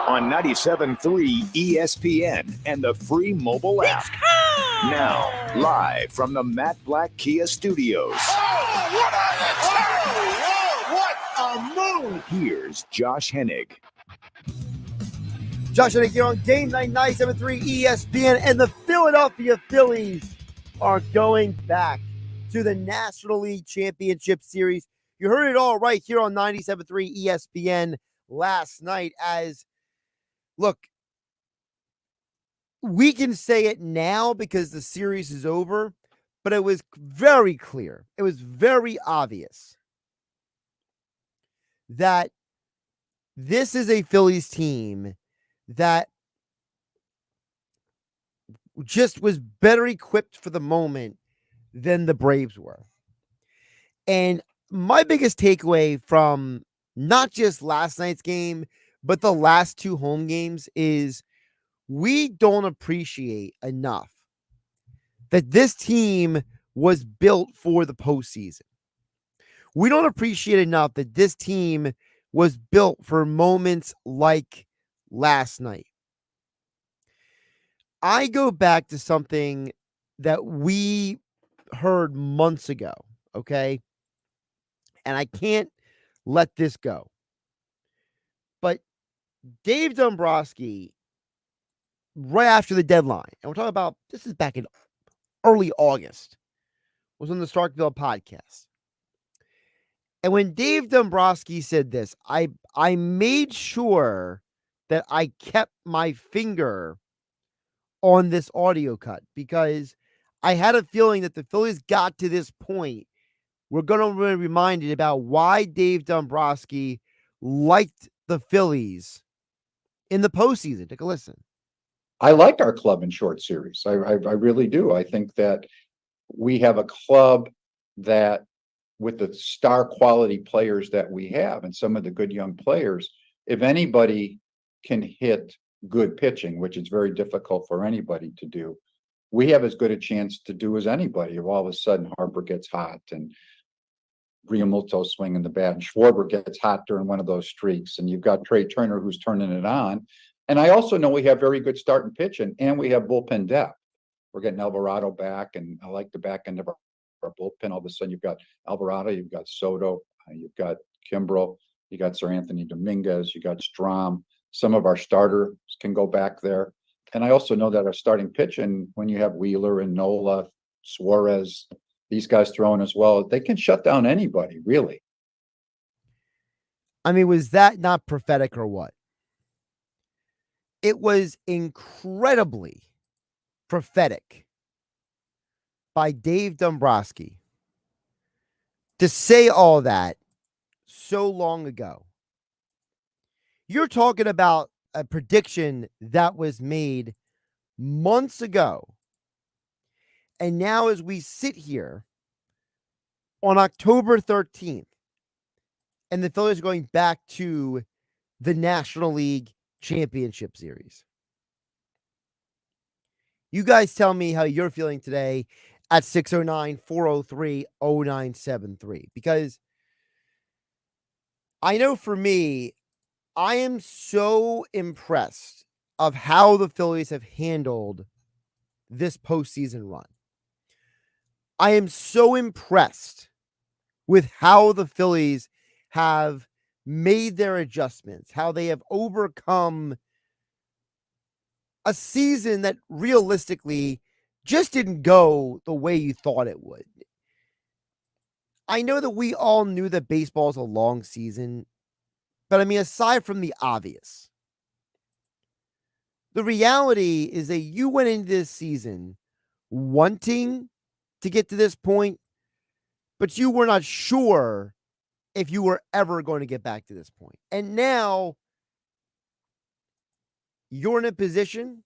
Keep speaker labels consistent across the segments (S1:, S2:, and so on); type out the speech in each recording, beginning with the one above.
S1: on 97.3 ESPN and the free mobile app. Now, live from the Matt Black Kia Studios.
S2: What a move!
S1: Here's Josh Hennig.
S3: Josh Hennig here on GameNight 97.3 ESPN, and the Philadelphia Phillies are going back to the National League Championship Series. You heard it all right here on 97.3 ESPN last night. As, look, we can say it now because the series is over, but it was very clear. It was very obvious that this is a Phillies team that just was better equipped for the moment than the Braves were. And my biggest takeaway from not just last night's game, but the last two home games is we don't appreciate enough that this team was built for the postseason. We don't appreciate enough that this team was built for moments like last night. I go back to something that we heard months ago, okay? And I can't let this go. But Dave Dombrowski, right after the deadline, and we're talking about, this is back in early August, was on the Starkville podcast. And when Dave Dombrowski said this, I made sure that I kept my finger on this audio cut because I had a feeling that the Phillies got to this point. We're going to be reminded about why Dave Dombrowski liked the Phillies in the postseason. Take a listen.
S4: I like our club in short series. I really do. I think that we have a club that, with the star quality players that we have and some of the good young players, if anybody can hit good pitching, which is very difficult for anybody to do, we have as good a chance to do as anybody. If all of a sudden Harper gets hot and Realmuto swinging the bat and Schwarber gets hot during one of those streaks, and you've got Trey Turner who's turning it on. And I also know we have very good starting pitching and we have bullpen depth. We're getting Alvarado back, and I like the back end of our bullpen. All of a sudden you've got Alvarado, you've got Soto, you've got Kimbrel, you got Sir Anthony Dominguez, you got Strahm. Some of our starters can go back there. And I also know that our starting pitching, when you have Wheeler and Nola, Suarez, these guys throwing as well, they can shut down anybody, really.
S3: I mean, was that not prophetic or what? It was incredibly prophetic by Dave Dombrowski to say all that so long ago. You're talking about a prediction that was made months ago. And now, as we sit here on October 13th, and the Phillies are going back to the National League Championship Series. You guys tell me how you're feeling today at 609-403-0973. Because I know for me, I am so impressed of how the Phillies have handled this postseason run. I am so impressed with how the Phillies have made their adjustments, how they have overcome a season that realistically just didn't go the way you thought it would. I know that we all knew that baseball is a long season, but I mean, aside from the obvious, the reality is that you went into this season wanting to get to this point, but you were not sure if you were ever going to get back to this point. And now you're in a position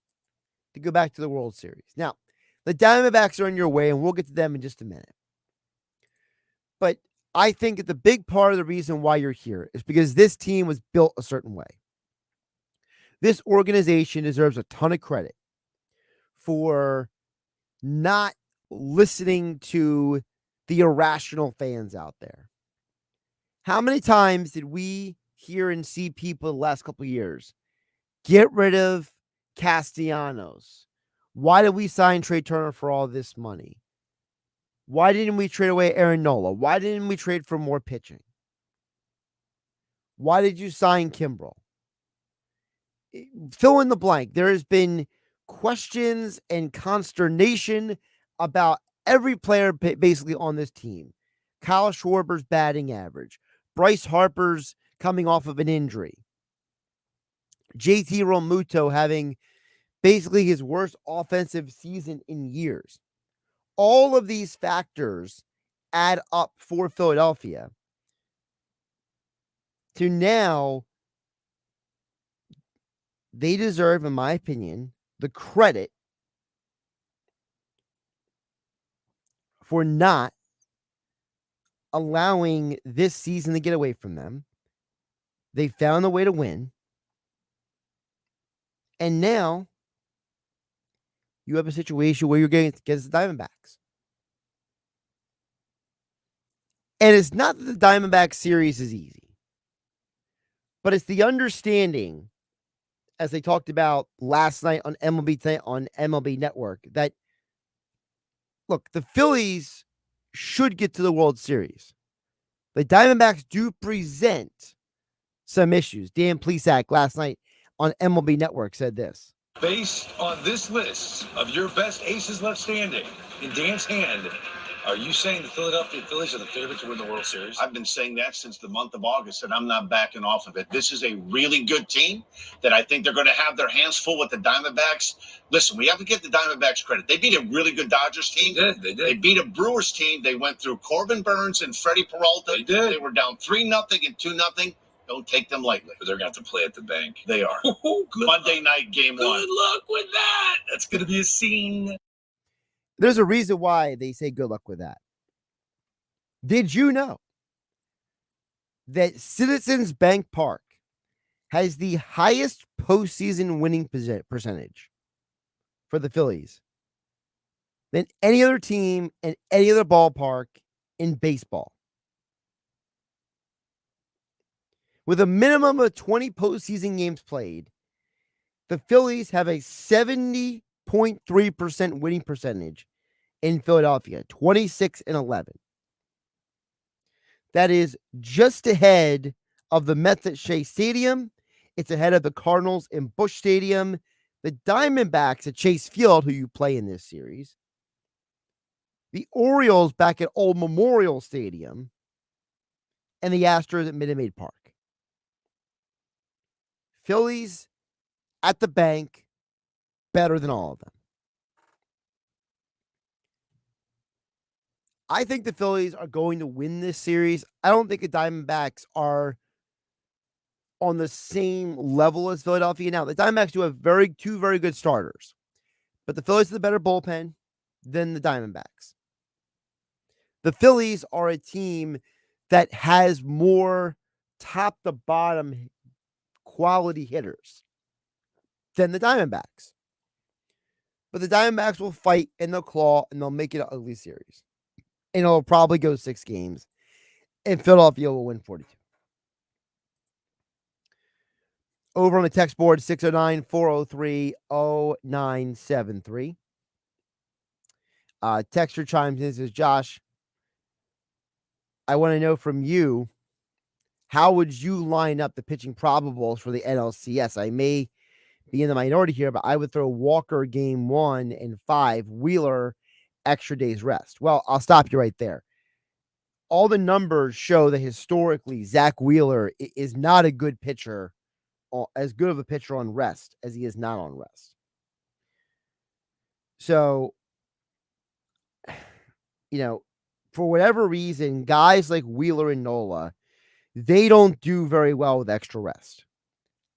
S3: to go back to the World Series. Now, the Diamondbacks are in your way, and we'll get to them in just a minute. But I think that the big part of the reason why you're here is because this team was built a certain way. This organization deserves a ton of credit for not listening to the irrational fans out there. How many times did we hear and see people the last couple of years Get rid of Castellanos. Why did we sign Trey Turner for all this money? Why didn't we trade away Aaron Nola? Why didn't we trade for more pitching? Why did you sign Kimbrel? Fill in the blank. There has been questions and consternation about every player basically on this team. Kyle Schwarber's batting average. Bryce Harper's coming off of an injury. JT Realmuto having basically his worst offensive season in years. All of these factors add up for Philadelphia to now they deserve, in my opinion, the credit for not allowing this season to get away from them. They found a way to win. And now you have a situation where you're getting against the Diamondbacks. And it's not that the Diamondback series is easy, but it's the understanding, as they talked about last night on MLB Network, that, look, the Phillies should get to the World Series. The Diamondbacks do present some issues. Dan Plesac last night on MLB Network said this.
S5: Based on this list of your best aces left standing in Dan's hand, are you saying the Philadelphia Phillies are the favorite to win the World Series?
S2: I've been saying that since the month of August, and I'm not backing off of it. This is a really good team that I think they're going to have their hands full with the Diamondbacks. Listen, we have to give the Diamondbacks credit. They beat a really good Dodgers team.
S5: They did.
S2: They beat a Brewers team. They went through Corbin Burns and Freddie Peralta.
S5: They did.
S2: They were down 3-0 and 2-0. Don't take them lightly.
S5: But they're going to have to play at the bank.
S2: They are.
S5: Good
S2: Monday
S5: luck.
S2: night, game one.
S5: Good luck with that. That's going to be a scene.
S3: There's a reason why they say good luck with that. Did you know that Citizens Bank Park has the highest postseason winning percentage for the Phillies than any other team in any other ballpark in baseball? With a minimum of 20 postseason games played, the Phillies have a 70.3% winning percentage in Philadelphia, 26-11. That is just ahead of the Mets at Shea Stadium. It's ahead of the Cardinals in Busch Stadium, the Diamondbacks at Chase Field, who you play in this series, the Orioles back at Old Memorial Stadium, and the Astros at Minute Maid Park. Phillies at the bank, better than all of them. I think the Phillies are going to win this series. I don't think the Diamondbacks are on the same level as Philadelphia. Now, the Diamondbacks do have two very good starters, but the Phillies have the better bullpen than the Diamondbacks. The Phillies are a team that has more top to bottom quality hitters than the Diamondbacks. But the Diamondbacks will fight and they'll claw and they'll make it an ugly series. And it'll probably go 6 games. And Philadelphia will win 42. Over on the text board, 609-403-0973. Texter chimes in and says, Josh, I want to know from you, how would you line up the pitching probables for the NLCS? I may be in the minority here, but I would throw Walker game 1 and 5, Wheeler extra days rest. Well, I'll stop you right there. All the numbers show that historically Zach Wheeler is not a good pitcher, as good of a pitcher on rest as he is not on rest. So, for whatever reason, guys like Wheeler and Nola, they don't do very well with extra rest.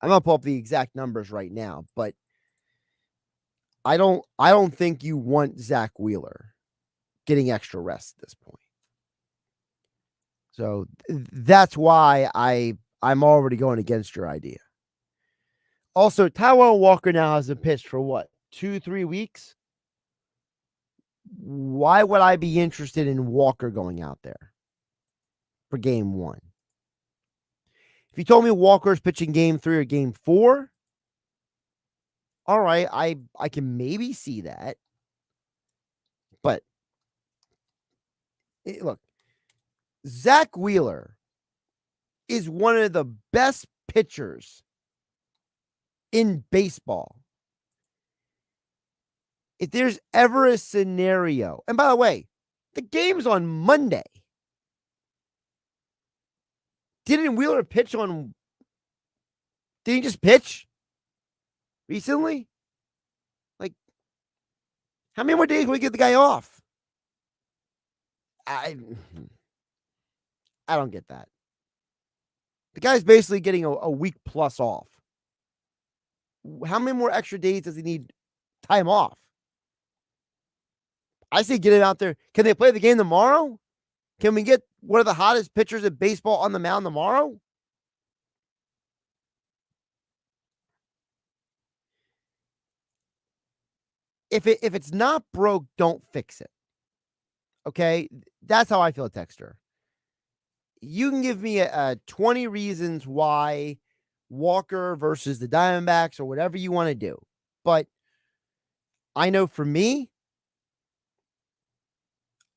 S3: I'm going to pull up the exact numbers right now, but I don't think you want Zach Wheeler getting extra rest at this point. So that's why I'm already going against your idea. Also, Taijuan Walker now hasn't pitched for what, 2-3 weeks? Why would I be interested in Walker going out there for game 1? If you told me Walker's pitching game 3 or game 4, All right, I can maybe see that. But look, Zach Wheeler is one of the best pitchers in baseball. If there's ever a scenario, and by the way, the game's on Monday. Didn't Wheeler pitch on? Did he just pitch recently? Like, how many more days can we get the guy off? I don't get that. The guy's basically getting a week plus off. How many more extra days does he need time off? I say get it out there. Can they play the game tomorrow? Can we get one of the hottest pitchers in baseball on the mound tomorrow? If it's not broke, don't fix it. Okay? That's how I feel, Texter. You can give me a 20 reasons why Walker versus the Diamondbacks or whatever you want to do. But I know for me,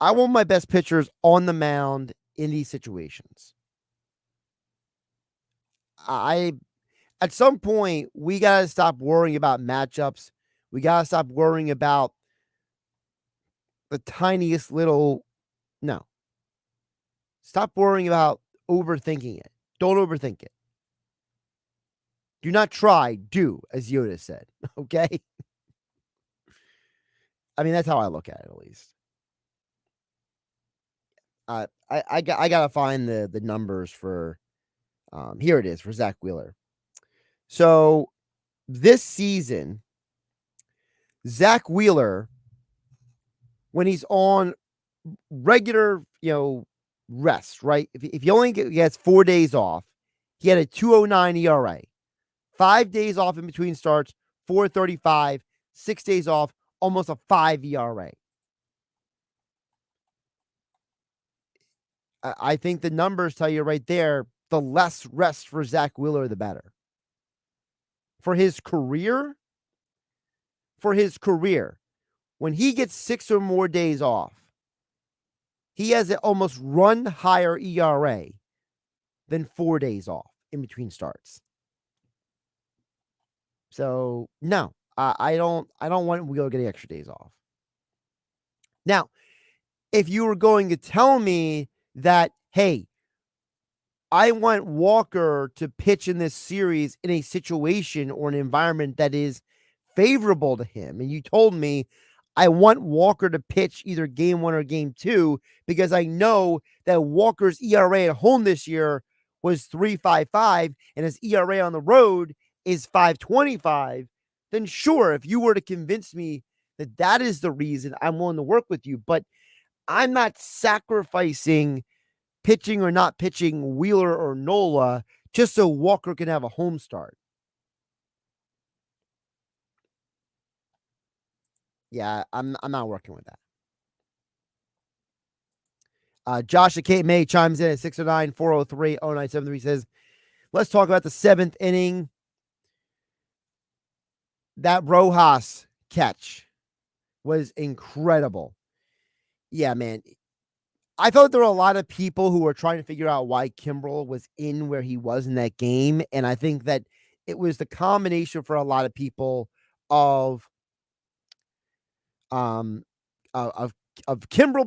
S3: I want my best pitchers on the mound in these situations. At some point, we got to stop worrying about matchups. We got to stop worrying about the tiniest little. No. Stop worrying about overthinking it. Don't overthink it. Do not try, do, as Yoda said. Okay? I mean, that's how I look at it, at least. I gotta find the numbers for here it is for Zach Wheeler. So this season, Zach Wheeler, when he's on regular, rest, right? If he only gets 4 days off, he had a 2.09 ERA. 5 days off in between starts, 4.35, 6 days off, almost a 5 ERA. I think the numbers tell you right there, the less rest for Zach Wheeler, the better. For his career, when he gets 6 or more days off, he has an almost run higher ERA than 4 days off in between starts. So no, I don't want Wheeler getting extra days off. Now, if you were going to tell me that, hey, I want Walker to pitch in this series in a situation or an environment that is favorable to him, and you told me I want Walker to pitch either game 1 or game 2 because I know that Walker's ERA at home this year was 3.55 and his ERA on the road is 5.25, then sure, if you were to convince me that that is the reason, I'm willing to work with you. But I'm not sacrificing pitching or not pitching Wheeler or Nola just so Walker can have a home start. Yeah, I'm not working with that. Josh at Cape May chimes in at 609-403-0973, says, let's talk about the 7th inning. That Rojas catch was incredible. Yeah, man. I thought there were a lot of people who were trying to figure out why Kimbrel was in where he was in that game. And I think that it was the combination for a lot of people of Kimbrel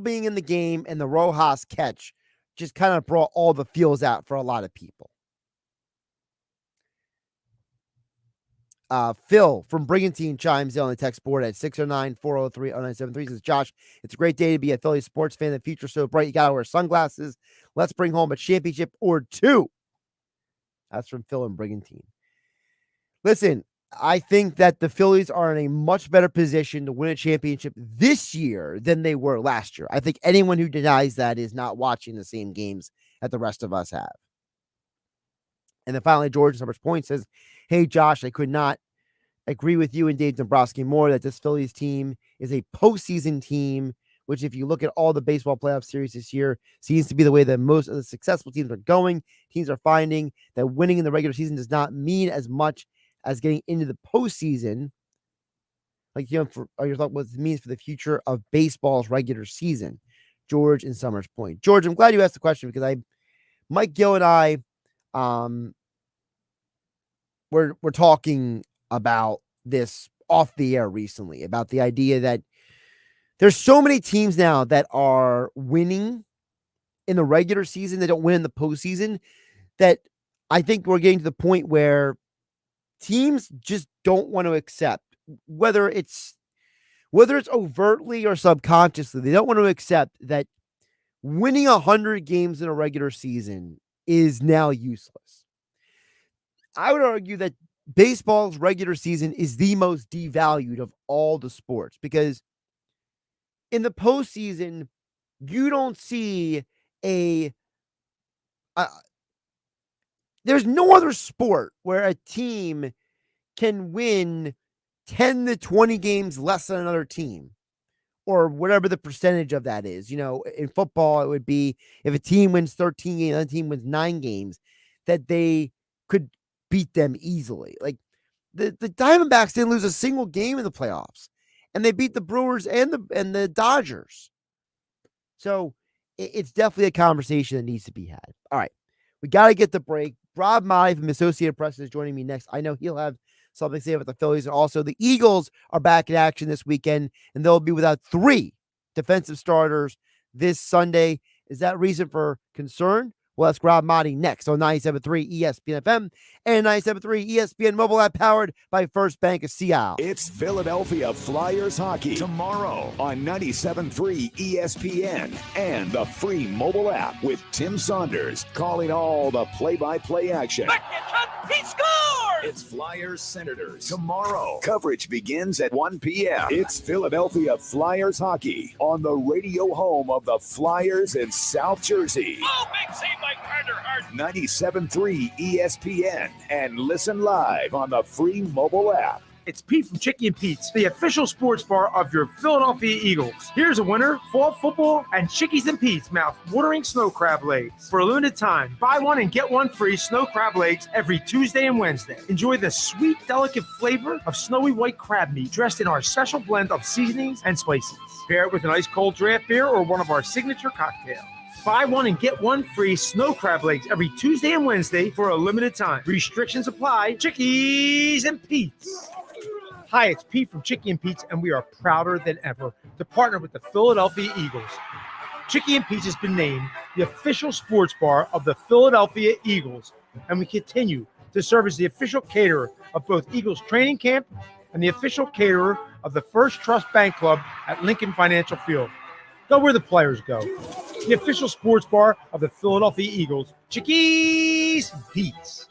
S3: being in the game and the Rojas catch just kind of brought all the feels out for a lot of people. Phil from Brigantine chimes in on the text board at 609-403-0973. Says, Josh, it's a great day to be a Phillies sports fan. The future's so bright. You got to wear sunglasses. Let's bring home a championship or 2. That's from Phil and Brigantine. Listen, I think that the Phillies are in a much better position to win a championship this year than they were last year. I think anyone who denies that is not watching the same games that the rest of us have. And then finally, George Summers Point says, hey, Josh, I could not agree with you and Dave Dombrowski more that this Phillies team is a postseason team, which if you look at all the baseball playoff series this year, seems to be the way that most of the successful teams are going. Teams are finding that winning in the regular season does not mean as much as getting into the postseason. like your thought what it means for the future of baseball's regular season. George in Summers Point. George, I'm glad you asked the question because Mike Gill and I, we're talking about this off the air recently about the idea that there's so many teams now that are winning in the regular season, they don't win in the postseason, that I think we're getting to the point where teams just don't want to accept, whether it's overtly or subconsciously, they don't want to accept that winning 100 games in a regular season is now useless. I would argue that baseball's regular season is the most devalued of all the sports because in the postseason, you don't see there's no other sport where a team can win 10 to 20 games less than another team or whatever the percentage of that is. In football, it would be if a team wins 13 games, another team wins 9 games, that they could beat them easily. Like the Diamondbacks didn't lose a single game in the playoffs, and they beat the Brewers and the Dodgers. So it's definitely a conversation that needs to be had. All right, we got to get the break. Rob Maaddi from Associated Press is joining me next. I know he'll have something to say about the Phillies, and also the Eagles are back in action this weekend, and they'll be without 3 defensive starters this Sunday. Is that reason for concern? Well, that's Rob Maaddi next on 97.3 ESPN FM and 97.3 ESPN mobile app powered by First Bank of Seattle.
S1: It's Philadelphia Flyers hockey tomorrow on 97.3 ESPN and the free mobile app with Tim Saunders calling all the play-by-play action.
S6: He scored!
S1: It's Flyers Senators tomorrow. Coverage begins at 1 p.m. It's Philadelphia Flyers hockey on the radio home of the Flyers in South Jersey.
S6: Oh, big save by Carter Hart.
S1: 97.3 ESPN and listen live on the free mobile app.
S7: It's Pete from Chicky and Pete's, the official sports bar of your Philadelphia Eagles. Here's a winner, fall football, and Chickies and Pete's mouth-watering snow crab legs. For a limited time, buy one and get one free snow crab legs every Tuesday and Wednesday. Enjoy the sweet, delicate flavor of snowy white crab meat dressed in our special blend of seasonings and spices. Pair it with an ice-cold draft beer or one of our signature cocktails. Buy one and get one free snow crab legs every Tuesday and Wednesday for a limited time. Restrictions apply. Chickies and Pete's. Hi, it's Pete from Chicky and Pete's, and we are prouder than ever to partner with the Philadelphia Eagles. Chicky and Pete's has been named the official sports bar of the Philadelphia Eagles, and we continue to serve as the official caterer of both Eagles training camp and the official caterer of the First Trust Bank Club at Lincoln Financial Field. Go where the players go. The official sports bar of the Philadelphia Eagles, Chickies and Pete's.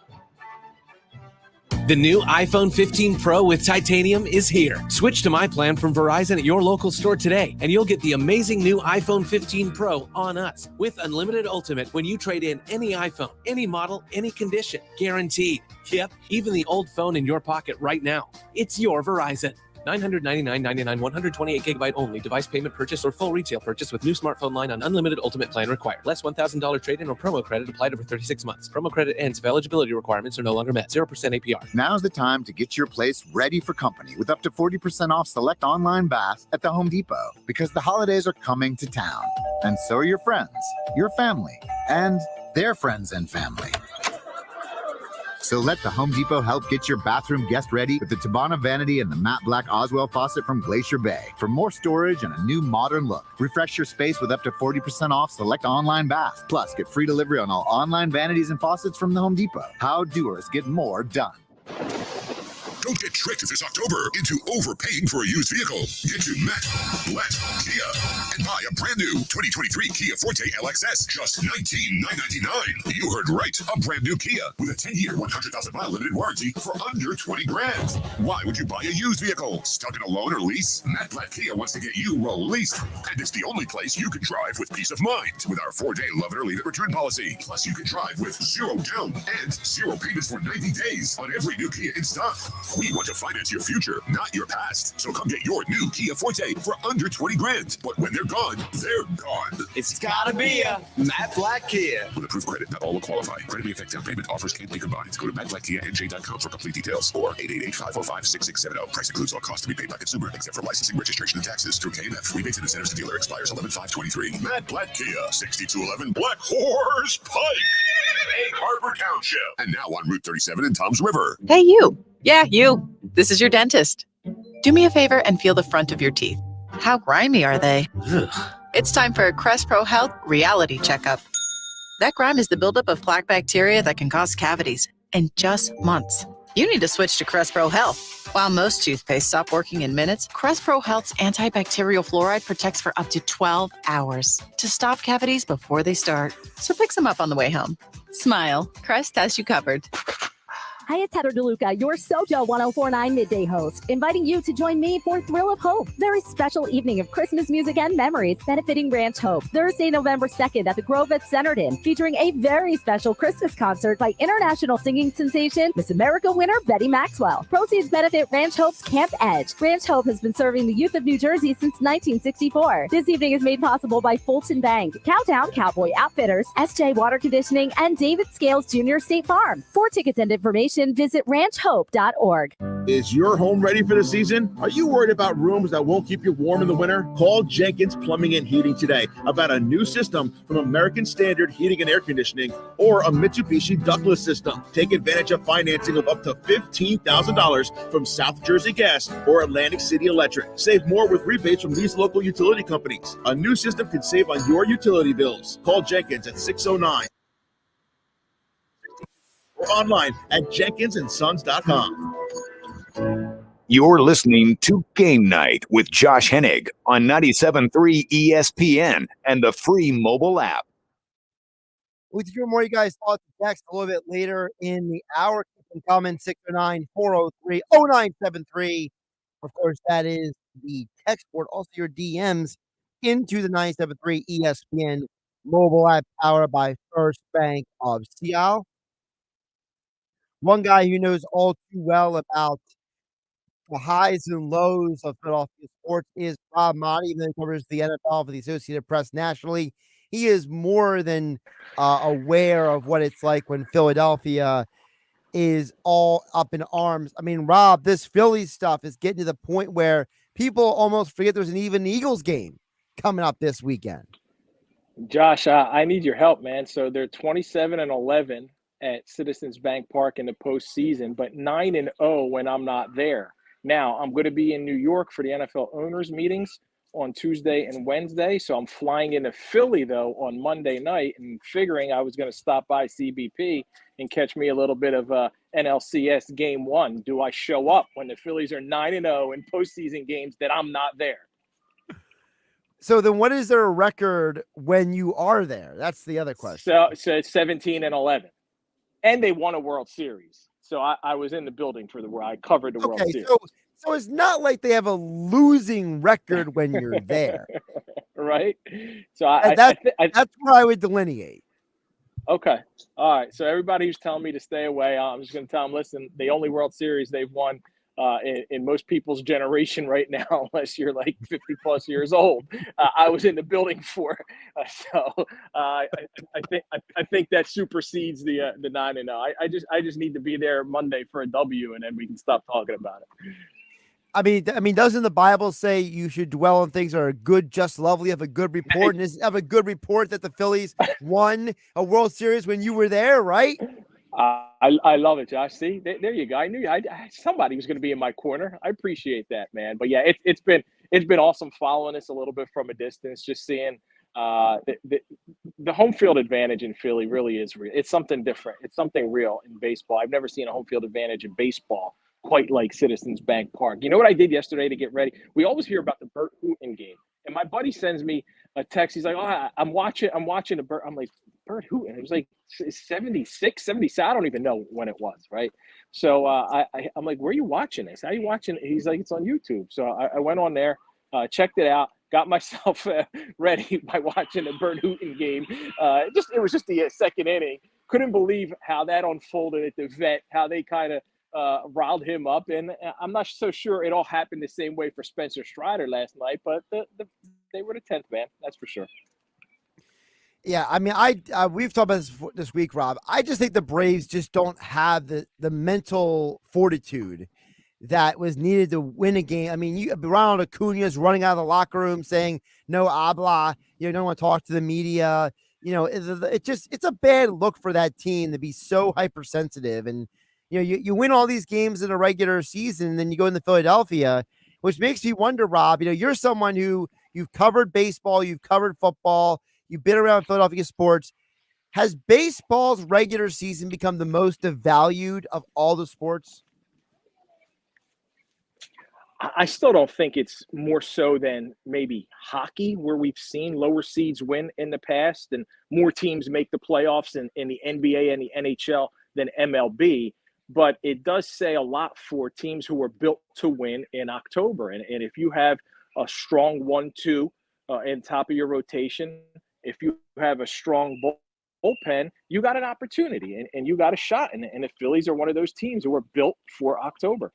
S8: The new iPhone 15 Pro with titanium is here. Switch to my plan from Verizon at your local store today, and you'll get the amazing new iPhone 15 Pro on us with unlimited ultimate when you trade in any iPhone, any model, any condition. Guaranteed. Yep, even the old phone in your pocket right now. It's your Verizon. $999.99, 128 gigabyte only. Device payment purchase or full retail purchase with new smartphone line on unlimited ultimate plan required. Less $1,000 trade-in or promo credit applied over 36 months. Promo credit ends if eligibility requirements are no longer met. 0% APR.
S9: Now's the time to get your place ready for company with up to 40% off select online baths at the Home Depot, because the holidays are coming to town. And so are your friends, your family, and their friends and family. So let the Home Depot help get your bathroom guest ready with the Tabana Vanity and the matte black Oswell faucet from Glacier Bay. For more storage and a new modern look, refresh your space with up to 40% off select online baths. Plus, get free delivery on all online vanities and faucets from the Home Depot. How doers get more done.
S10: Don't get tricked this October into overpaying for a used vehicle. Get to Matt Black Kia and buy a brand new 2023 Kia Forte LXS, just $19,999. You heard right, a brand new Kia with a 10-year, 100,000-mile limited warranty for under $20,000. Why would you buy a used vehicle? Stuck in a loan or lease? Matt Black Kia wants to get you released, and it's the only place you can drive with peace of mind with our 4-day love it or leave it return policy. Plus, you can drive with 0 down and 0 payments for 90 days on every new Kia in stock. We want to finance your future, not your past. So come get your new Kia Forte for under 20 grand. But when they're gone, they're gone.
S8: It's gotta be a Matt Black Kia.
S10: With approved credit, not all will qualify. Credit may affect down payment. Offers can't be combined. Go to MattBlackKiaNJ.com for complete details or 888-545-6670. Price includes all costs to be paid by consumer, except for licensing, registration, and taxes through KMF. Rebates and incentives to dealer expires 11/5/23. Matt Black Kia, 6211 Black Horse Pike, Egg Harbor Township, and now on Route 37 in Toms River.
S11: Hey, you. Yeah, you. This is your dentist. Do me a favor and feel the front of your teeth. How grimy are they?
S8: Ugh.
S11: It's time for a Crest Pro Health reality checkup. That grime is the buildup of plaque bacteria that can cause cavities in just months. You need to switch to Crest Pro Health. While most toothpaste stop working in minutes, Crest Pro Health's antibacterial fluoride protects for up to 12 hours to stop cavities before they start. So pick some up on the way home. Smile. Crest has you covered.
S12: Hi, it's Heather DeLuca, your Sojo 1049 midday host, inviting you to join me for Thrill of Hope, very special evening of Christmas music and memories benefiting Ranch Hope, Thursday, November 2nd at the Grove at Centerton, featuring a very special Christmas concert by international singing sensation, Miss America winner Betty Maxwell. Proceeds benefit Ranch Hope's Camp Edge. Ranch Hope has been serving the youth of New Jersey since 1964. This evening is made possible by Fulton Bank, Cowtown Cowboy Outfitters, SJ Water Conditioning, and David Scales Jr. State Farm. For tickets and information, visit ranchhope.org.
S13: Is your home ready for the season? Are you worried about rooms that won't keep you warm in the winter? Call Jenkins Plumbing and Heating today about a new system from American Standard Heating and Air Conditioning or a Mitsubishi ductless system. Take advantage of financing of up to $15,000 from South Jersey Gas or Atlantic City Electric. Save more with rebates from these local utility companies. A new system can save on your utility bills. Call Jenkins at 609. Or online at jenkinsandsons.com.
S1: You're listening to Game Night with Josh Hennig on 97.3 ESPN and the free mobile app.
S3: We'll hear more of you guys' thoughts and text a little bit later in the hour. Keep them coming, 609-403-0973. Of course, that is the text board. Also, your DMs into the 97.3 ESPN mobile app powered by First Bank of Seattle. One guy who knows all too well about the highs and lows of Philadelphia sports is Rob Maaddi, even though he covers the NFL for the Associated Press nationally. He is more than aware of what it's like when Philadelphia is all up in arms. I mean, Rob, this Phillies stuff is getting to the point where people almost forget there's an even Eagles game coming up this weekend.
S14: Josh, I need your help, man. So they're 27-11 at Citizens Bank Park in the postseason, but 9-0 when I'm not there. Now, I'm going to be in New York for the NFL owners meetings on Tuesday and Wednesday, so I'm flying into Philly, though, on Monday night and figuring I was going to stop by CBP and catch me a little bit of NLCS Game 1. Do I show up when the Phillies are 9-0 in postseason games that I'm not there?
S3: So then what is their record when you are there? That's the other question.
S14: So it's 17-11. And they won a World Series. So I was in the building for I covered the World Series.
S3: So it's not like they have a losing record when you're there.
S14: Right? So
S3: that's where I would delineate.
S14: Okay. All right. So everybody who's telling me to stay away, I'm just going to tell them, listen, the only World Series they've won in most people's generation right now, unless you're like 50 plus years old, I was in the building for. So I think that supersedes the 9-0. I just need to be there Monday for a W, and then we can stop talking about it.
S3: I mean, doesn't the Bible say you should dwell on things that are good, just, lovely, have a good report, and have a good report that the Phillies won a World Series when you were there, right?
S14: I love it, Josh. See, there you go. I knew somebody was going to be in my corner. I appreciate that, man. But yeah, it's been awesome following this a little bit from a distance, just seeing the home field advantage in Philly really is real. It's something different. It's something real in baseball. I've never seen a home field advantage in baseball quite like Citizens Bank Park. You know what I did yesterday to get ready? We always hear about the Bert Hooton game, and my buddy sends me a text. He's like, "Oh, I'm watching a Bert." I'm like, Bert Hooton. It was like 76, 77. I don't even know when it was, right? So I'm like, where are you watching this? How are you watching it? He's like, it's on YouTube. So I went on there, checked it out, got myself ready by watching the Bert Hooton game. It was just the second inning. Couldn't believe how that unfolded at the vet, how they kind of riled him up. And I'm not so sure it all happened the same way for Spencer Strider last night, but they were the 10th man. That's for sure.
S3: Yeah, I mean, we've talked about this week, Rob. I just think the Braves just don't have the mental fortitude that was needed to win a game. I mean, Ronald Acuna's running out of the locker room saying no habla. You don't want to talk to the media. It's a bad look for that team to be so hypersensitive. And you win all these games in a regular season, and then you go into Philadelphia, which makes me wonder, Rob. You're someone who you've covered baseball, you've covered football. You've been around Philadelphia sports. Has baseball's regular season become the most valued of all the sports?
S14: I still don't think it's more so than maybe hockey, where we've seen lower seeds win in the past and more teams make the playoffs in the NBA and the NHL than MLB. But it does say a lot for teams who are built to win in October. And if you have a strong 1-2 in top of your rotation, if you have a strong bullpen, you got an opportunity and you got a shot. And the Phillies are one of those teams who are built for October.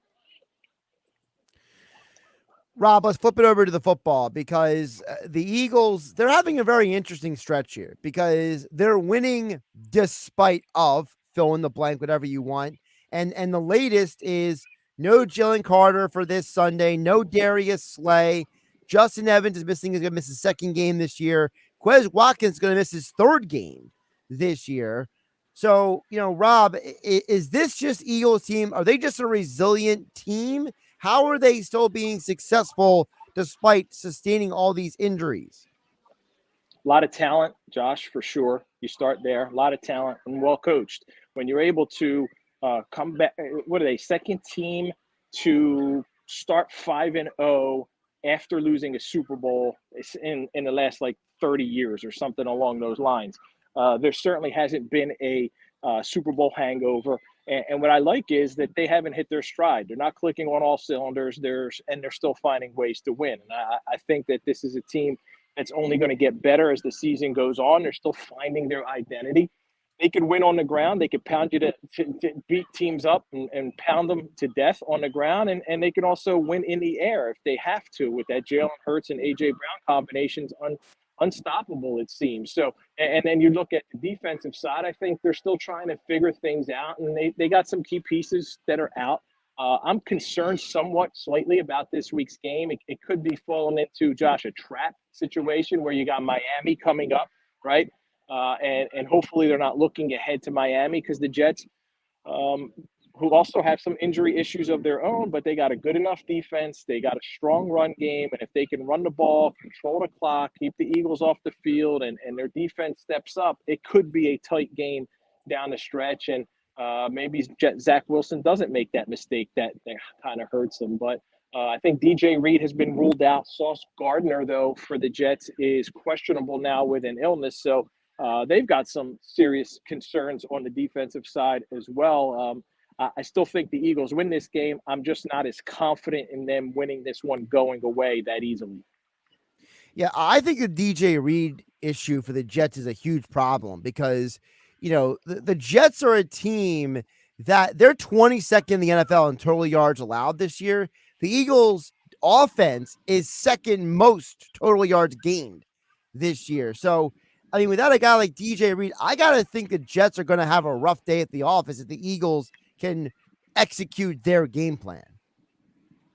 S3: Rob, let's flip it over to the football because the Eagles, they're having a very interesting stretch here because they're winning despite of fill in the blank, whatever you want. And the latest is no Jalen Carter for this Sunday, no Darius Slay. Justin Evans is going to miss his second game this year. Quez Watkins is going to miss his third game this year. So, Rob, is this just Eagles team? Are they just a resilient team? How are they still being successful despite sustaining all these injuries?
S14: A lot of talent, Josh, for sure. You start there. A lot of talent and well coached. When you're able to come back, what are they? Second team to start 5-0 after losing a Super Bowl in the last 30 years or something along those lines. There certainly hasn't been a Super Bowl hangover. And what I like is that they haven't hit their stride. They're not clicking on all cylinders. They're still finding ways to win. And I think that this is a team that's only going to get better as the season goes on. They're still finding their identity. They could win on the ground. They could pound you to beat teams up and pound them to death on the ground. And they can also win in the air if they have to with that Jalen Hurts and A.J. Brown combinations unstoppable, it seems. So, and then you look at the defensive side, I think they're still trying to figure things out, and they got some key pieces that are out. I'm concerned slightly about this week's game. It could be falling into, Josh, a trap situation where you got Miami coming up, right? And hopefully they're not looking ahead to Miami because the Jets, who also have some injury issues of their own, but they got a good enough defense. They got a strong run game. And if they can run the ball, control the clock, keep the Eagles off the field, and their defense steps up, it could be a tight game down the stretch. And maybe Zach Wilson doesn't make that mistake that kind of hurts them. But I think DJ Reed has been ruled out. Sauce Gardner, though, for the Jets is questionable now with an illness. So they've got some serious concerns on the defensive side as well. I still think the Eagles win this game. I'm just not as confident in them winning this one going away that easily.
S3: Yeah, I think the DJ Reed issue for the Jets is a huge problem because, the Jets are a team that they're 22nd in the NFL in total yards allowed this year. The Eagles' offense is second most total yards gained this year. So, I mean, without a guy like DJ Reed, I got to think the Jets are going to have a rough day at the office if the Eagles can execute their game plan.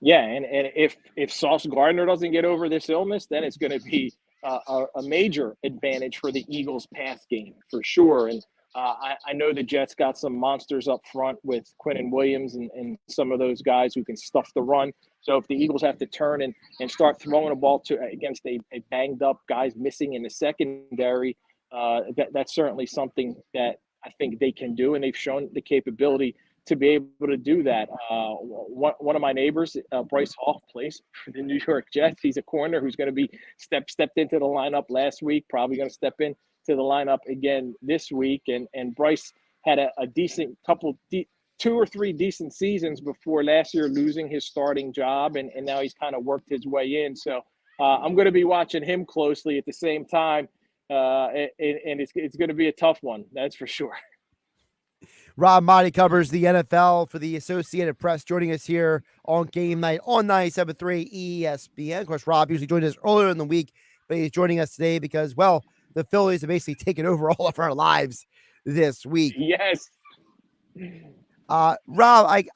S14: Yeah, and if Sauce Gardner doesn't get over this illness, then it's going to be a major advantage for the Eagles' pass game for sure. And I know the Jets got some monsters up front with Quinnen Williams and some of those guys who can stuff the run. So if the Eagles have to turn and start throwing a ball against a banged up guys missing in the secondary, that's certainly something that I think they can do, and they've shown the capability to be able to do that. One of my neighbors, Bryce Hall, plays for the New York Jets. He's a corner who's going to be stepped into the lineup last week, probably going to step in to the lineup again this week. And Bryce had a decent two or three decent seasons before last year losing his starting job, and now he's kind of worked his way in. So I'm going to be watching him closely at the same time, and it's going to be a tough one, that's for sure.
S3: Rob Maaddi covers the NFL for the Associated Press, joining us here on Game Night on 97.3 ESPN. Of course, Rob usually joined us earlier in the week, but he's joining us today because, well, the Phillies have basically taken over all of our lives this week.
S14: Yes.
S3: Rob,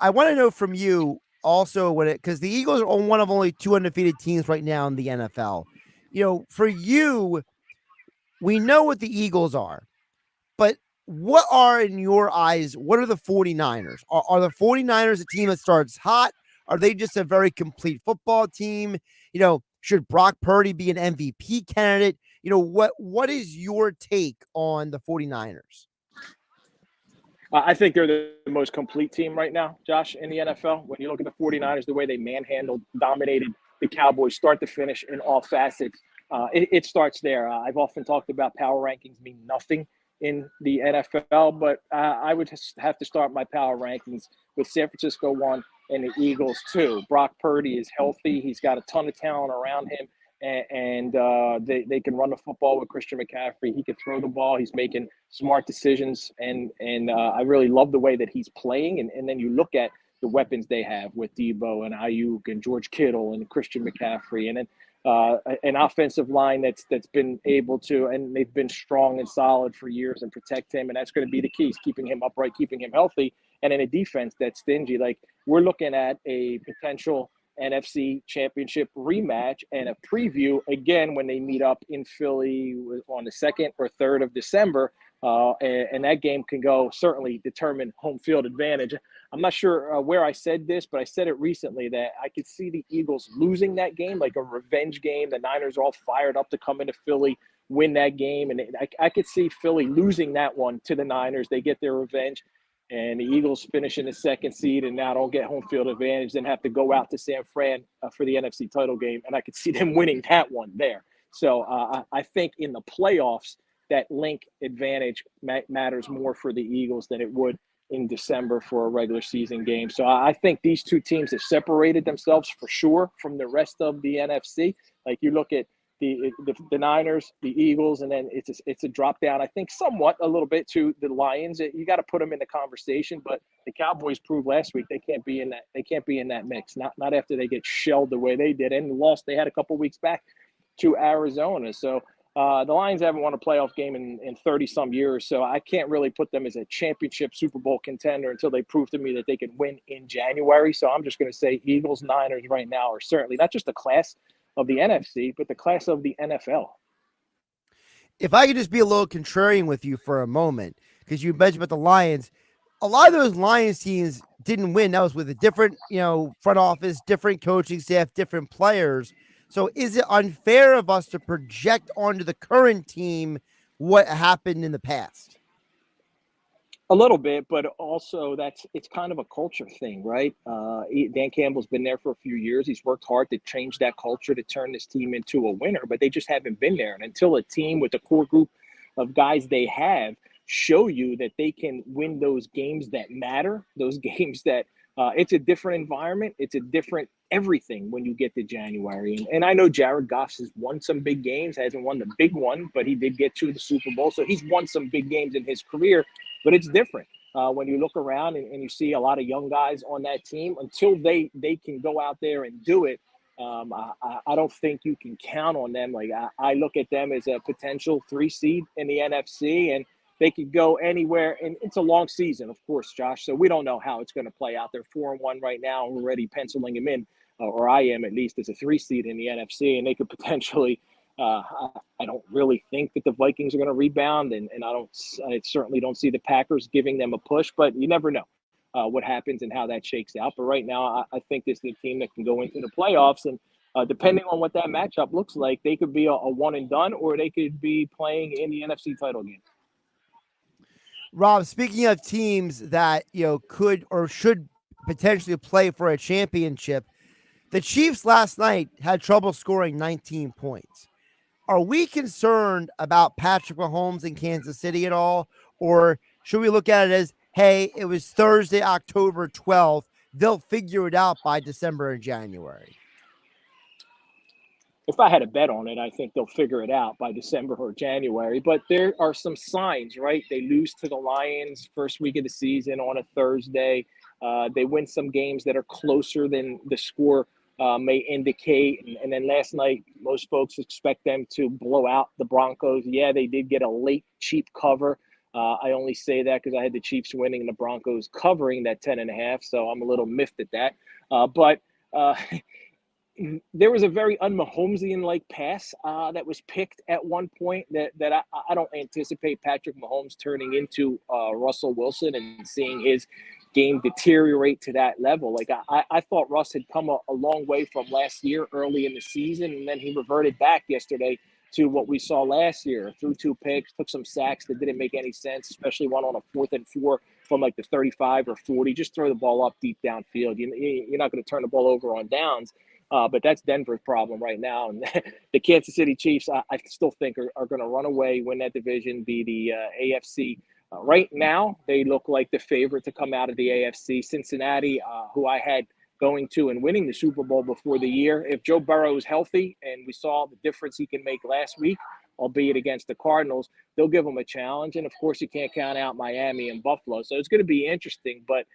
S3: I want to know from you also because the Eagles are one of only 2 undefeated teams right now in the NFL. For you, we know what the Eagles are, but what are, in your eyes, what are the 49ers? Are the 49ers a team that starts hot? Are they just a very complete football team? Should Brock Purdy be an MVP candidate? What is your take on the 49ers?
S14: I think they're the most complete team right now, Josh, in the NFL. When you look at the 49ers, the way they manhandled, dominated the Cowboys start to finish in all facets, it starts there. I've often talked about power rankings mean nothing in the NFL, but I would just have to start my power rankings with San Francisco 1 and the Eagles 2. Brock Purdy is healthy. He's got a ton of talent around him. And they can run the football with Christian McCaffrey. He can throw the ball. He's making smart decisions, and I really love the way that he's playing. And then you look at the weapons they have with Debo and Ayuk and George Kittle and Christian McCaffrey, and then an offensive line that's been able to, and they've been strong and solid for years and protect him, and that's going to be the key, is keeping him upright, keeping him healthy, and in a defense that's stingy. Like, we're looking at a potential NFC Championship rematch and a preview again when they meet up in Philly on the 2nd or 3rd of December. And that game can certainly determine home field advantage. I'm not sure where I said this, but I said it recently that I could see the Eagles losing that game, like a revenge game. The Niners are all fired up to come into Philly, win that game. And I could see Philly losing that one to the Niners. They get their revenge. And the Eagles finish in the 2nd seed and now don't get home field advantage, then have to go out to San Fran for the NFC title game. And I could see them winning that one there. So I think in the playoffs, that link advantage matters more for the Eagles than it would in December for a regular season game. So I think these two teams have separated themselves for sure from the rest of the NFC. Like, you look at the Niners, the Eagles, and then it's a drop down, I think, somewhat a little bit to the Lions. You got to put them in the conversation, but the Cowboys proved last week they can't be in that mix. Not after they get shelled the way they did and lost. They had a couple weeks back to Arizona. So the Lions haven't won a playoff game in 30 some years. So I can't really put them as a championship Super Bowl contender until they prove to me that they can win in January. So I'm just going to say Eagles, Niners right now are certainly not just the class of the NFC, but the class of the NFL.
S3: If I could just be a little contrarian with you for a moment, because you mentioned about the Lions, a lot of those Lions teams didn't win. That was with a different, front office, different coaching staff, different players. So is it unfair of us to project onto the current team what happened in the past?
S14: A little bit, but also it's kind of a culture thing, right? Dan Campbell's been there for a few years. He's worked hard to change that culture to turn this team into a winner, but they just haven't been there. And until a team with the core group of guys they have show you that they can win those games that matter, those games that it's a different environment, it's a different everything when you get to January. And I know Jared Goff has won some big games, hasn't won the big one, but he did get to the Super Bowl. So he's won some big games in his career. But it's different when you look around and you see a lot of young guys on that team. Until they can go out there and do it, I don't think you can count on them. Like, I look at them as a potential 3 seed in the NFC, and they could go anywhere. And it's a long season, of course, Josh. So we don't know how it's going to play out. They're 4-1 right now. We're already penciling them in, or I am at least, as a 3 seed in the NFC, and they could potentially. I don't really think that the Vikings are going to rebound, and I certainly don't see the Packers giving them a push, but you never know what happens and how that shakes out. But right now, I think this is a team that can go into the playoffs, and depending on what that matchup looks like, they could be a one and done, or they could be playing in the NFC title game.
S3: Rob, speaking of teams that could or should potentially play for a championship, the Chiefs last night had trouble scoring 19 points. Are we concerned about Patrick Mahomes in Kansas City at all? Or should we look at it as, hey, it was Thursday, October 12th. They'll figure it out by December and January?
S14: if I had a bet on it, I think they'll figure it out by December or January. But there are some signs, right? They lose to the Lions first week of the season on a Thursday. They win some games that are closer than the score may indicate. And then last night, most folks expect them to blow out the Broncos. Yeah, they did get a late cheap cover. I only say that because I had the Chiefs winning and the Broncos covering that 10.5. So I'm a little miffed at that. But there was a very un-Mahomesian-like pass that was picked at one point that I don't anticipate Patrick Mahomes turning into Russell Wilson and seeing his game deteriorate to that level. Like I thought Russ had come a long way from last year early in the season, and then he reverted back yesterday to what we saw last year. Threw 2 picks, took some sacks that didn't make any sense, especially one on a 4th and 4 from like the 35 or 40. Just throw the ball up deep downfield. You're not going to turn the ball over on downs. But that's Denver's problem right now. And the Kansas City Chiefs, I still think are going to run away, win that division, be the AFC. Right now, they look like the favorite to come out of the AFC. Cincinnati, who I had going to and winning the Super Bowl before the year. If Joe Burrow is healthy, and we saw the difference he can make last week, albeit against the Cardinals, they'll give him a challenge. And, of course, you can't count out Miami and Buffalo. So it's going to be interesting. But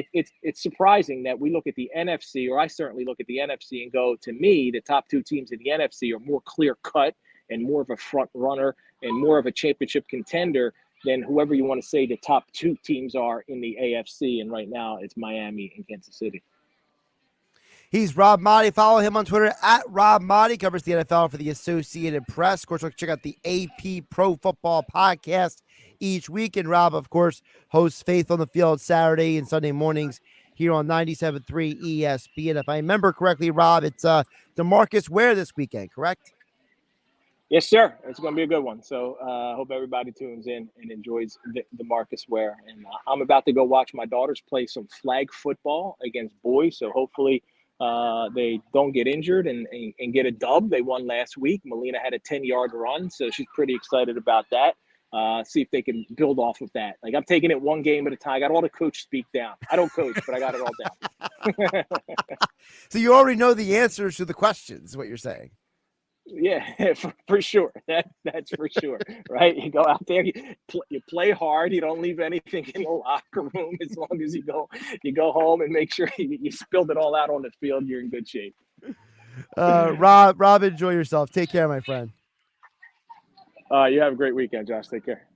S14: it's surprising that we look at the NFC, or I certainly look at the NFC and go, to me, the top 2 teams in the NFC are more clear-cut and more of a front runner and more of a championship contender than whoever you want to say the top 2 teams are in the AFC. And right now it's Miami and Kansas City.
S3: He's Rob Maaddi. Follow him on Twitter at Rob Maaddi. Covers the NFL for the Associated Press. Of course, check out the AP Pro Football Podcast each week. And Rob, of course, hosts Faith on the Field Saturday and Sunday mornings here on 97.3 ESPN. If I remember correctly, Rob, it's DeMarcus Ware this weekend, correct?
S14: Yes, sir. It's going to be a good one. So I hope everybody tunes in and enjoys DeMarcus Ware. And I'm about to go watch my daughters play some flag football against boys. So hopefully they don't get injured and get a dub. They won last week. Melina had a 10-yard run, so she's pretty excited about that. See if they can build off of that. Like, I'm taking it one game at a time. I got all the coach speak down. I don't coach, but I got it all down.
S3: So you already know the answers to the questions, is what you're saying.
S14: Yeah, for sure. That's for sure, right? You go out there, you play hard. You don't leave anything in the locker room. As long as you go home and make sure you spilled it all out on the field, you're in good shape.
S3: Rob, enjoy yourself. Take care, my friend.
S14: You have a great weekend, Josh. Take care.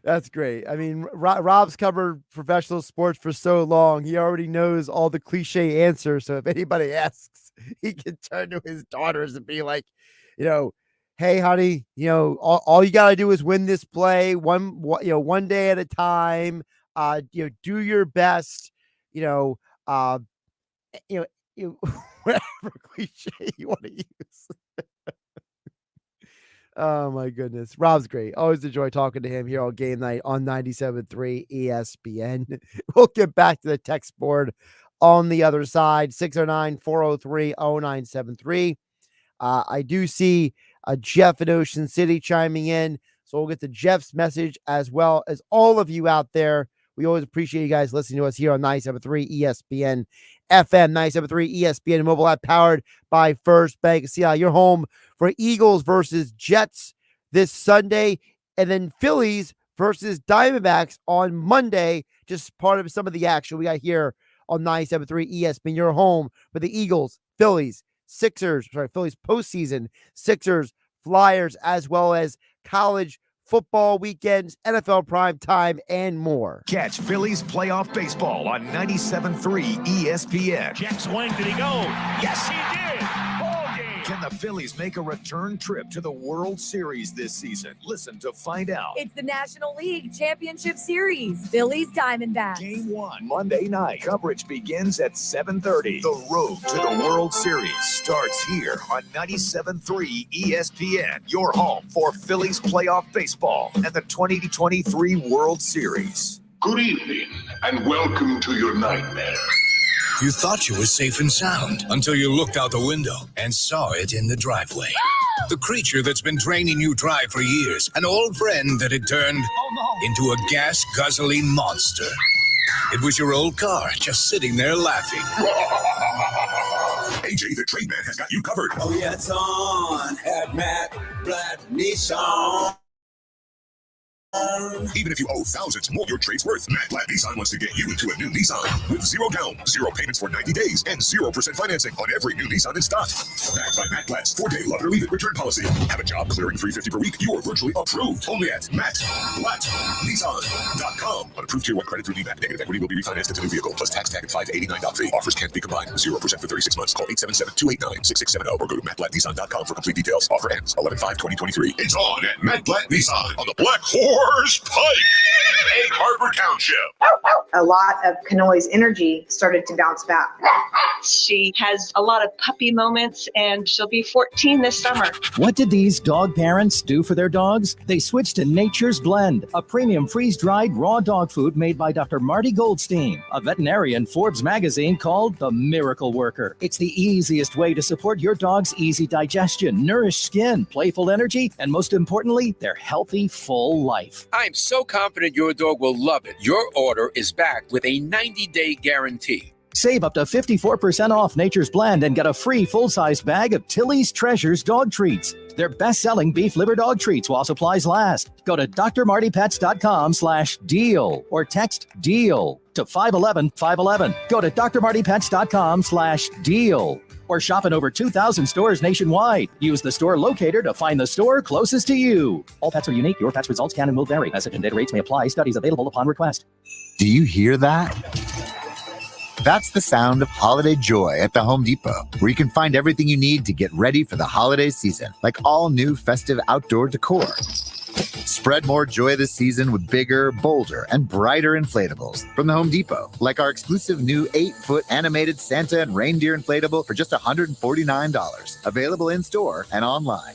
S3: That's great. I mean, Rob's covered professional sports for so long. He already knows all the cliche answers. So if anybody asks, he can turn to his daughters and be like, hey, honey, all you got to do is win this play one day at a time. Do your best, whatever cliche you want to use. Oh my goodness. Rob's great. Always enjoy talking to him here on Game Night on 97.3 ESPN. We'll get back to the text board on the other side. 609-403-0973. I do see Jeff in Ocean City chiming in. So we'll get to Jeff's message as well as all of you out there. We always appreciate you guys listening to us here on 97.3 ESPN FM, 97.3 ESPN mobile app powered by First Bank. See how you're home for Eagles versus Jets this Sunday, and then Phillies versus Diamondbacks on Monday. Just part of some of the action we got here on 97.3 ESPN. You're home for the Eagles, Phillies postseason, Sixers, Flyers, as well as college football weekends, NFL prime time, and more.
S1: Catch Phillies playoff baseball on 97.3 ESPN.
S6: Jack swing, did he go? Yes, he did. Ball game.
S1: Can the Phillies make a return trip to the World Series this season? Listen to find out.
S15: It's the National League Championship Series. Phillies Diamondbacks.
S1: Game 1, Monday night. Coverage begins at 7:30. The road to the World Series starts here on 97.3 ESPN. Your home for Phillies playoff baseball and the 2023 World Series.
S10: Good evening, and welcome to your nightmare.
S16: You thought you were safe and sound until you looked out the window and saw it in the driveway. The creature that's been draining you dry for years. An old friend that had turned into a gas-guzzling monster. It was your old car just sitting there laughing.
S10: A AJ the Trade Man has got you covered.
S17: Oh, yeah, it's on at Matt Blatt Nissan.
S10: Even if you owe thousands more, your trade's worth. Matt Blatt Nissan wants to get you into a new Nissan with 0 down, 0 payments for 90 days, and 0% financing on every new Nissan in stock. Backed by Matt Blatt's 4-day love it or leave it return policy. Have a job clearing $350 per week. You are virtually approved. Only at MattBlattNissan.com. On approved Tier 1 credit through DMAT. Negative equity will be refinanced into new vehicle plus tax tag and $589 fee. Offers can't be combined. 0% for 36 months. Call 877-289-6670 or go to MattBlattNissan.com for complete details. Offer ends 11/5/2023. It's on at Matt Blatt Nissan on the Black Horse Pike, Egg Harbor Township.
S18: A lot of Kanoi's energy started to bounce back.
S19: She has a lot of puppy moments, and she'll be 14 this summer.
S20: What did these dog parents do for their dogs? They switched to Nature's Blend, a premium freeze-dried raw dog food made by Dr. Maaddi Goldstein, a veterinarian Forbes magazine called the Miracle Worker. It's the easiest way to support your dog's easy digestion, nourished skin, playful energy, and most importantly, their healthy, full life.
S21: I'm so confident your dog will love it. Your order is backed with a 90-day guarantee.
S20: Save up to 54% off Nature's Blend and get a free full-size bag of Tilly's Treasures dog treats. They're best-selling beef liver dog treats while supplies last. Go to drmartypets.com/deal or text DEAL to 511-511. Go to drmartypets.com/deal. Or shop in over 2,000 stores nationwide. Use the store locator to find the store closest to you. All pets are unique. Your pet's results can and will vary. Message and data rates may apply. Studies available upon request.
S9: Do you hear that? That's the sound of holiday joy at the Home Depot, where you can find everything you need to get ready for the holiday season, like all new festive outdoor decor. Spread more joy this season with bigger, bolder, and brighter inflatables from the Home Depot, like our exclusive new 8-foot animated Santa and reindeer inflatable for just $149. Available in-store and online.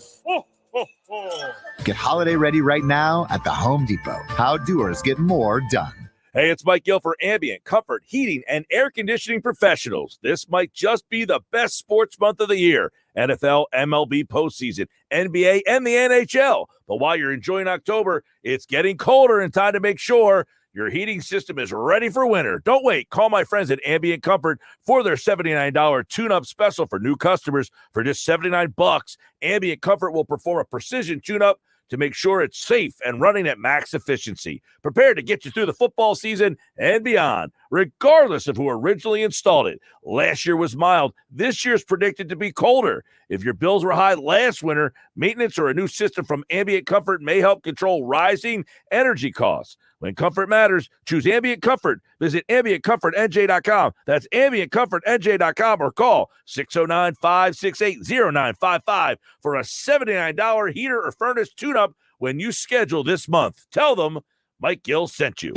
S9: Get holiday ready right now at the Home Depot. How doers get more done.
S22: Hey, it's Mike Gill for Ambient, Comfort, Heating, and Air Conditioning Professionals. This might just be the best sports month of the year. NFL, MLB postseason, NBA, and the NHL. But while you're enjoying October, it's getting colder and time to make sure your heating system is ready for winter. Don't wait. Call my friends at Ambient Comfort for their $79 tune-up special for new customers. For just $79, Ambient Comfort will perform a precision tune-up to make sure it's safe and running at max efficiency. Prepared to get you through the football season and beyond, regardless of who originally installed it. Last year was mild. This year's predicted to be colder. If your bills were high last winter, maintenance or a new system from Ambient Comfort may help control rising energy costs. When comfort matters, choose Ambient Comfort. Visit AmbientComfortNJ.com. That's AmbientComfortNJ.com or call 609-568-0955 for a $79 heater or furnace tune-up when you schedule this month. Tell them Mike Gill sent you.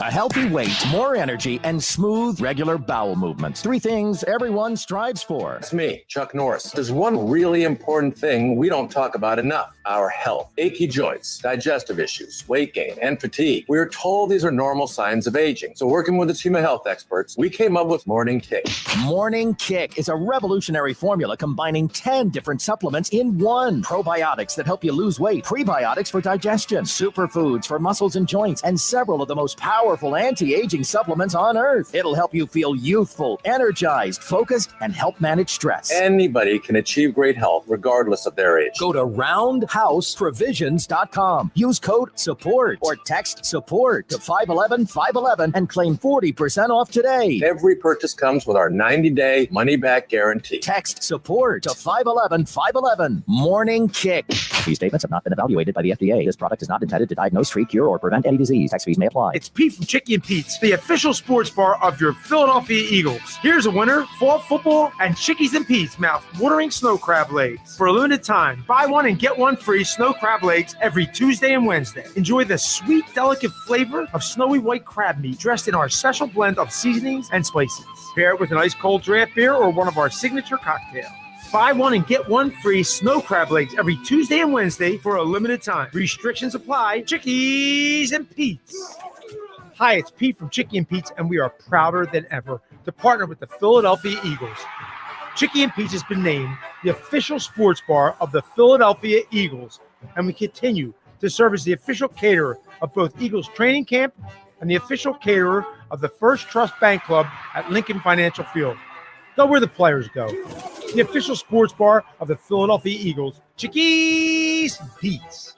S20: A healthy weight, more energy, and smooth, regular bowel movements. 3 things everyone strives for.
S23: It's me, Chuck Norris. There's one really important thing we don't talk about enough: our health. Achy joints, digestive issues, weight gain, and fatigue. We're told these are normal signs of aging. So working with a team of health experts, we came up with Morning Kick.
S20: Morning Kick is a revolutionary formula combining 10 different supplements in one. Probiotics that help you lose weight, prebiotics for digestion, superfoods for muscles and joints, and several of the most powerful anti-aging supplements on earth. It'll help you feel youthful, energized, focused, and help manage stress.
S23: Anybody can achieve great health regardless of their age.
S20: Go to roundhouseprovisions.com. Use code SUPPORT or text SUPPORT to 511-511 and claim 40% off today.
S23: Every purchase comes with our 90-day money-back guarantee.
S20: Text SUPPORT to 511-511. Morning Kick. These statements have not been evaluated by the FDA. This product is not intended to diagnose, treat, cure, or prevent any disease. Tax fees may apply.
S7: It's Pete from Chicky and Pete's, the official sports bar of your Philadelphia Eagles. Here's a winner: fall football and Chickies and Pete's mouth-watering snow crab legs. For a limited time, buy one and get one free snow crab legs every Tuesday and Wednesday. Enjoy the sweet, delicate flavor of snowy white crab meat dressed in our special blend of seasonings and spices. Pair it with an ice-cold draft beer or one of our signature cocktails. Buy one and get one free snow crab legs every Tuesday and Wednesday for a limited time. Restrictions apply. Chickies and Pete's. Hi, it's Pete from Chicky and Pete's, and we are prouder than ever to partner with the Philadelphia Eagles. Chicky and Pete's has been named the official sports bar of the Philadelphia Eagles, and we continue to serve as the official caterer of both Eagles training camp and the official caterer of the First Trust Bank Club at Lincoln Financial Field. Go where the players go. the official sports bar of the Philadelphia Eagles. Chickies and Pete's.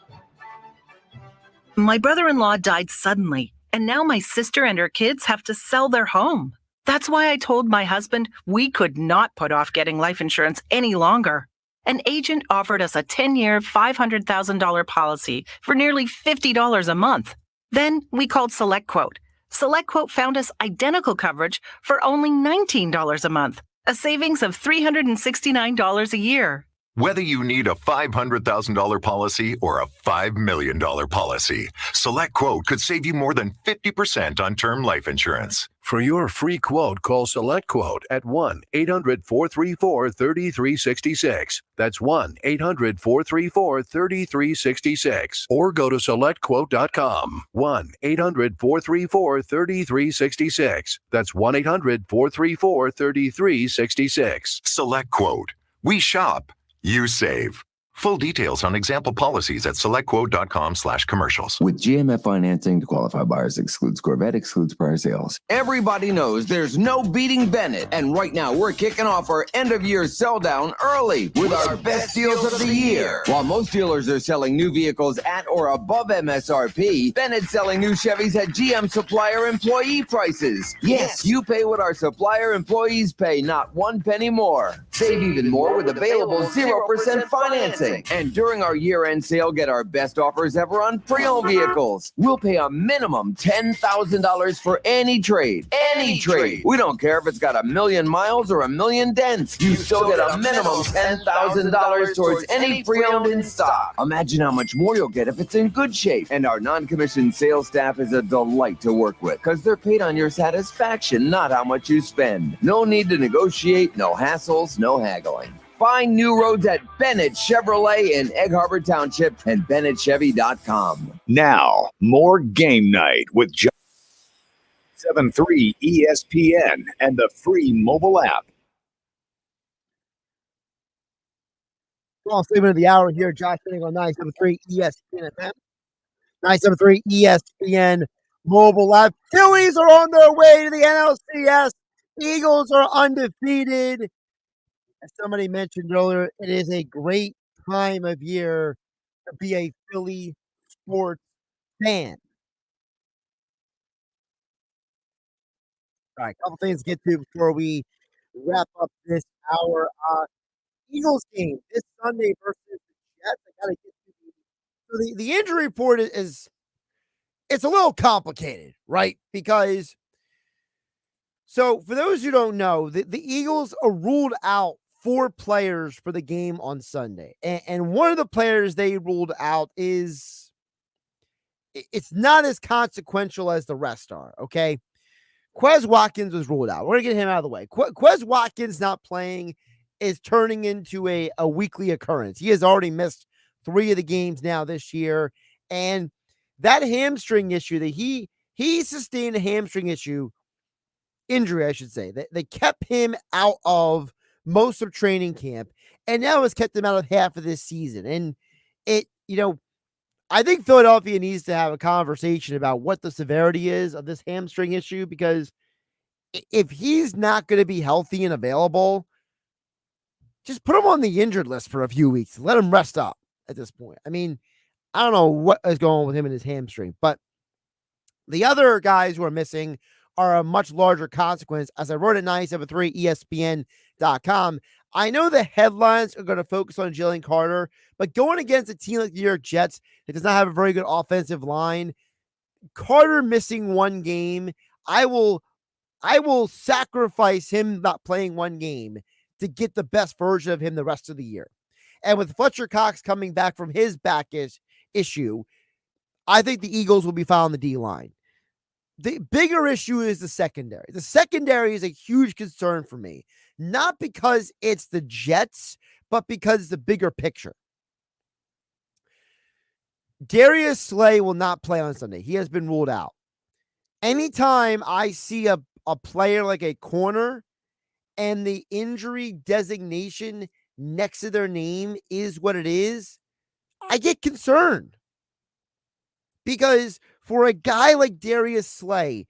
S2: My brother-in-law died suddenly, and now my sister and her kids have to sell their home. That's why I told my husband we could not put off getting life insurance any longer. An agent offered us a 10-year, $500,000 policy for nearly $50 a month. Then we called SelectQuote. SelectQuote found us identical coverage for only $19 a month, a savings of $369 a year.
S4: Whether you need a $500,000 policy or a $5 million policy, SelectQuote could save you more than 50% on term life insurance.
S5: For your free quote, call SelectQuote at 1-800-434-3366. That's 1-800-434-3366. Or go to SelectQuote.com. 1-800-434-3366. That's 1-800-434-3366.
S4: SelectQuote. We shop. You save. Full details on example policies at selectquote.com/commercials.
S24: With GMF financing, to qualify buyers excludes Corvette, excludes prior sales.
S25: Everybody knows there's no beating Bennett. And right now, we're kicking off our end-of-year sell-down early with our best deals of the year. While most dealers are selling new vehicles at or above MSRP, Bennett's selling new Chevys at GM supplier employee prices. Yes, you pay what our supplier employees pay, not 1 penny more. Save even more with available 0% financing. And during our year-end sale, get our best offers ever on pre-owned vehicles. We'll pay a minimum $10,000 for any trade. Any trade. We don't care if it's got 1 million miles or 1 million dents. You still get a minimum $10,000 towards any pre-owned in stock. Imagine how much more you'll get if it's in good shape. And our non-commissioned sales staff is a delight to work with because they're paid on your satisfaction, not how much you spend. No need to negotiate, no hassles, no haggling. Find new roads at Bennett Chevrolet in Egg Harbor Township and BennettChevy.com.
S1: Now, more Game Night with John 73 ESPN and the free mobile app.
S3: Well, segment of the hour here. Josh Hennig on 973 ESPN FM. 973 ESPN mobile app. Phillies are on their way to the NLCS. Eagles are undefeated. As somebody mentioned earlier, it is a great time of year to be a Philly sports fan. All right, a couple things to get to before we wrap up this hour. Eagles game this Sunday versus the Jets. I gotta get to the injury report is it's a little complicated, right? Because so for those who don't know, the Eagles are ruled out 4 players for the game on Sunday. And one of the players they ruled out it's not as consequential as the rest are, okay? Quez Watkins was ruled out. We're going to get him out of the way. Quez Watkins not playing is turning into a weekly occurrence. He has already missed 3 of the games now this year. And that hamstring issue that he sustained a hamstring injury, I should say. They kept him out of most of training camp, and now has kept him out of half of this season. And I think Philadelphia needs to have a conversation about what the severity is of this hamstring issue, because if he's not going to be healthy and available, just put him on the injured list for a few weeks. Let him rest up at this point. I mean, I don't know what is going on with him and his hamstring, but the other guys who are missing are a much larger consequence. As I wrote at 973 ESPN.com, I know the headlines are going to focus on Jalen Carter, but going against a team like the New York Jets that does not have a very good offensive line, Carter missing 1 game, I will sacrifice him not playing 1 game to get the best version of him the rest of the year. And with Fletcher Cox coming back from his back issue, I think the Eagles will be fine on the D-line. The bigger issue is the secondary. The secondary is a huge concern for me, not because it's the Jets, but because it's the bigger picture. Darius Slay will not play on Sunday. He has been ruled out. Anytime I see a player like a corner and the injury designation next to their name is what it is, I get concerned. Because for a guy like Darius Slay,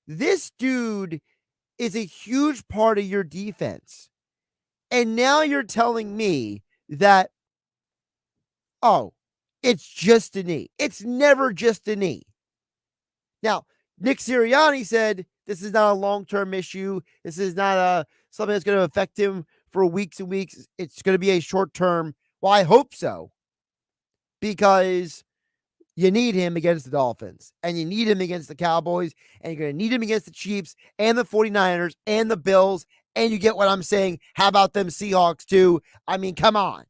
S3: this dude is a huge part of your defense. And now you're telling me that, oh, it's just a knee. It's never just a knee. Now, Nick Sirianni said this is not a long-term issue. This is not something that's going to affect him for weeks and weeks. It's going to be a short-term. Well, I hope so, because you need him against the Dolphins, and you need him against the Cowboys, and you're going to need him against the Chiefs and the 49ers and the Bills, and you get what I'm saying. How about them Seahawks too? I mean, come on.